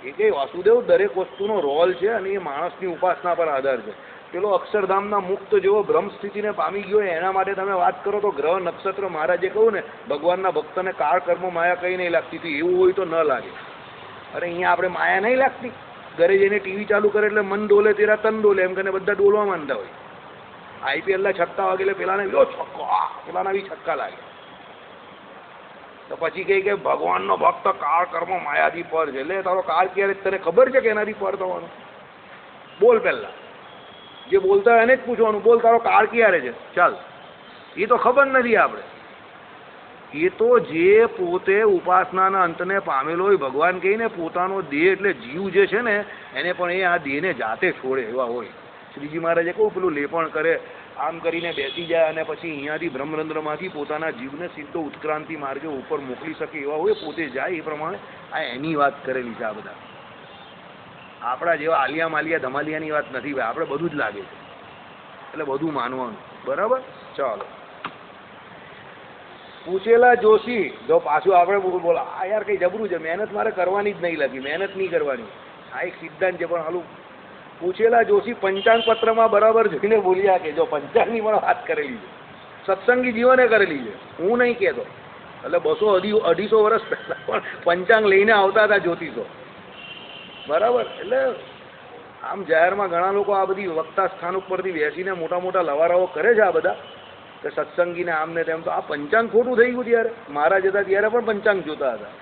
એ કંઈ વાસુદેવ દરેક વસ્તુનો રોલ છે અને એ માણસની ઉપાસના પર આધાર છે. પેલો અક્ષરધામના મુક્ત જેવો બ્રહ્મ સ્થિતિને પામી ગયો એના માટે તમે વાત કરો તો ગ્રહ નક્ષત્ર, મહારાજે કહ્યું ને ભગવાનના ભક્તને કાળ કર્મ માયા કંઈ નહીં લાગતી હતી. એવું હોય તો ન લાગે. અરે અહીંયા આપણે માયા નહીં લાગતી. ઘરે જઈને ટીવી ચાલુ કરે એટલે મન ડોલે તેરા તન ડોલે એમ કરીને બધા ડોલવા માંડતા હોય. IPLના છક્કા વાગે એટલે પેલાને લો છક્કો, પેલાના બી છક્કા લાગે. તો પછી કહે કે ભગવાનનો ભક્ત કાળ કર્મ માયાથી પર છે. એટલે તારો કાળ ક્યારે તને ખબર છે કે એનાથી પર થવાનું? બોલ પહેલા. જે બોલતા હોય એને જ પૂછવાનું, બોલ તારો કાળ ક્યારે છે? ચાલ, એ તો ખબર નથી આપણે. એ તો જે પોતે ઉપાસનાના અંતને પામેલો હોય, ભગવાન કહીને પોતાનો દેહ એટલે જીવ જે છે ને એને પણ એ આ દેહને જાતે છોડે એવા હોય. શ્રીજી મહારાજે કહું પેલું લેપણ કરે આમ કરીને બેસી જાય અને પછી અહીંયાથી બ્રહ્મરંધ્રમાંથી પોતાના જીવને સીધો ઉત્ક્રાંતિ માર્ગે ઉપર મોકલી શકે એવા હોય, પોતે જાય એ પ્રમાણે આ એની વાત કરેલી છે. આ બધા આપણા જેવા આલિયા માલિયા ધમાલિયાની વાત નથી ભાઈ, આપણે બધું જ લાગે છે એટલે બધું માનવાનું. બરાબર, ચાલો. પૂછેલા જોશી, જો પાછું આપણે બોલા આ યાર કઈ જબરું છે, મહેનત મારે કરવાની જ નહીં લાગી, મહેનત નહીં કરવાની, આ એક સિદ્ધાંત છે. પણ હાલું પૂછેલા જોશી પંચાંગ પત્રમાં બરાબર જોઈને બોલ્યા કે જો પંચાંગની પણ વાત કરેલી છે, સત્સંગી જીવને કરેલી છે, હું નહીં કહેતો. એટલે 200-250 વર્ષ પહેલા પણ પંચાંગ લઈને આવતા હતા જ્યોતિષો. બરાબર, એટલે આમ જાહેરમાં ઘણા લોકો આ બધી વક્તા સ્થાન ઉપરથી બેસીને મોટા મોટા લવારાઓ કરે છે આ બધા કે સત્સંગીને આમને તેમ. તો આ પંચાંગ ખોટું થઈ ગયું. ત્યારે મહારાજ હતા ત્યારે પણ પંચાંગ જોતા હતા.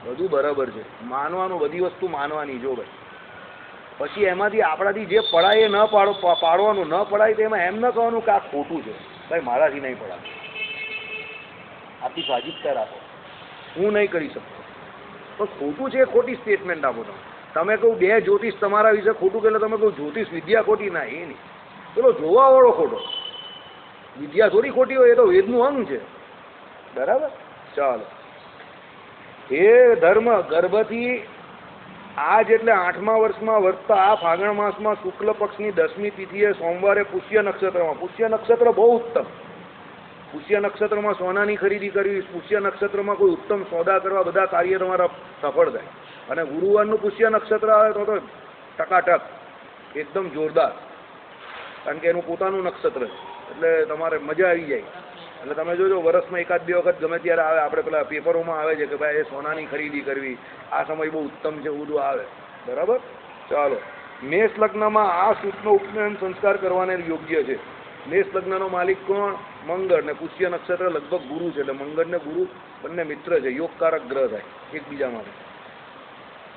બધું બરાબર છે, માનવાનું, બધી વસ્તુ માનવાની. જો ભાઈ પછી એમાંથી આપણાથી જે પડાય એ ન પાડવાનું, ન પડાય તો એમાં એમ ન કહેવાનું કે આ ખોટું છે, ભાઈ મારાથી નહીં પડાય, આટલી સાજીદતા રાખો, હું નહીં કરી શકતો. પણ ખોટું છે એ ખોટી સ્ટેટમેન્ટ આપો. તમે કહું 2 જ્યોતિષ તમારા વિશે ખોટું કે તમે કહું જ્યોતિષ વિદ્યા ખોટી, ના એ નહીં. પેલો જોવાવાળો ખોટો, વિદ્યા થોડી ખોટી હોય, એ તો વેદનું અંગ છે. બરાબર, ચાલો. હે ધર્મ, ગર્ભથી આજ એટલે 8મા વર્ષમાં વર્તતા આ ફાગણ માસમાં શુક્લ પક્ષની 10મી તિથિએ સોમવારે પુષ્ય નક્ષત્રમાં, પુષ્ય નક્ષત્ર બહુ ઉત્તમ, પુષ્ય નક્ષત્રમાં સોનાની ખરીદી કરવી, પુષ્ય નક્ષત્રમાં કોઈ ઉત્તમ સોદા કરવા, બધા કાર્ય તમારા સફળ થાય. અને ગુરુવારનું પુષ્ય નક્ષત્ર આવે તો ટકાટક એકદમ જોરદાર, કારણ કે એનું પોતાનું નક્ષત્ર છે એટલે તમારે મજા આવી જાય. એટલે તમે જોજો વર્ષમાં 1-2 વખત ગમે ત્યારે આવે, આપણે પેલા પેપરોમાં આવે છે કે ભાઈ એ સોનાની ખરીદી કરવી, આ સમય બહુ ઉત્તમ છે, બધું આવે. બરાબર, ચાલો. મેષ લગ્નમાં આ સૂતનો ઉપનયન સંસ્કાર કરવાને યોગ્ય છે. મેષ લગ્નનો માલિક કોણ? મંગળ, ને પુષ્ય નક્ષત્ર લગભગ ગુરુ છે, એટલે મંગળ ને ગુરુ બંને મિત્ર છે, યોગકારક ગ્રહ થાય એકબીજા માટે.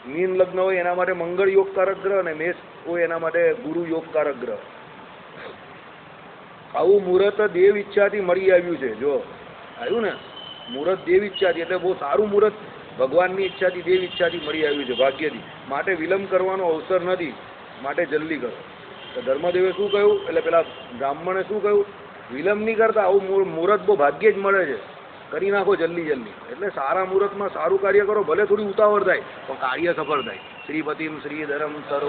મીન લગ્ન હોય એના માટે મંગળ યોગકારક ગ્રહ, અને મેષ હોય એના માટે ગુરુ યોગકારક ગ્રહ. આવું મુહૂર્ત દેવ ઈચ્છાથી મળી આવ્યું છે. જો આવ્યું ને મુહૂર્ત દેવ ઈચ્છાથી, એટલે બહુ સારું મુહૂર્ત ભગવાનની ઈચ્છાથી, દેવ ઈચ્છાથી મળી આવ્યું છે, ભાગ્યથી. માટે વિલંબ કરવાનો અવસર નથી, માટે જલ્દી કરો. તો ધર્મદેવે શું કહ્યું? એટલે પેલા બ્રાહ્મણે શું કહ્યું? વિલંબ નહીં કરતા, આવું મુહૂર્ત બહુ ભાગ્યે જ મળે છે, કરી નાખો જલ્દી જલ્દી. એટલે સારા મુહૂર્તમાં સારું કાર્ય કરો, ભલે થોડી ઉતાવળ થાય પણ કાર્ય સફળ થાય. શ્રીપતિમ શ્રીધરમ સર્વ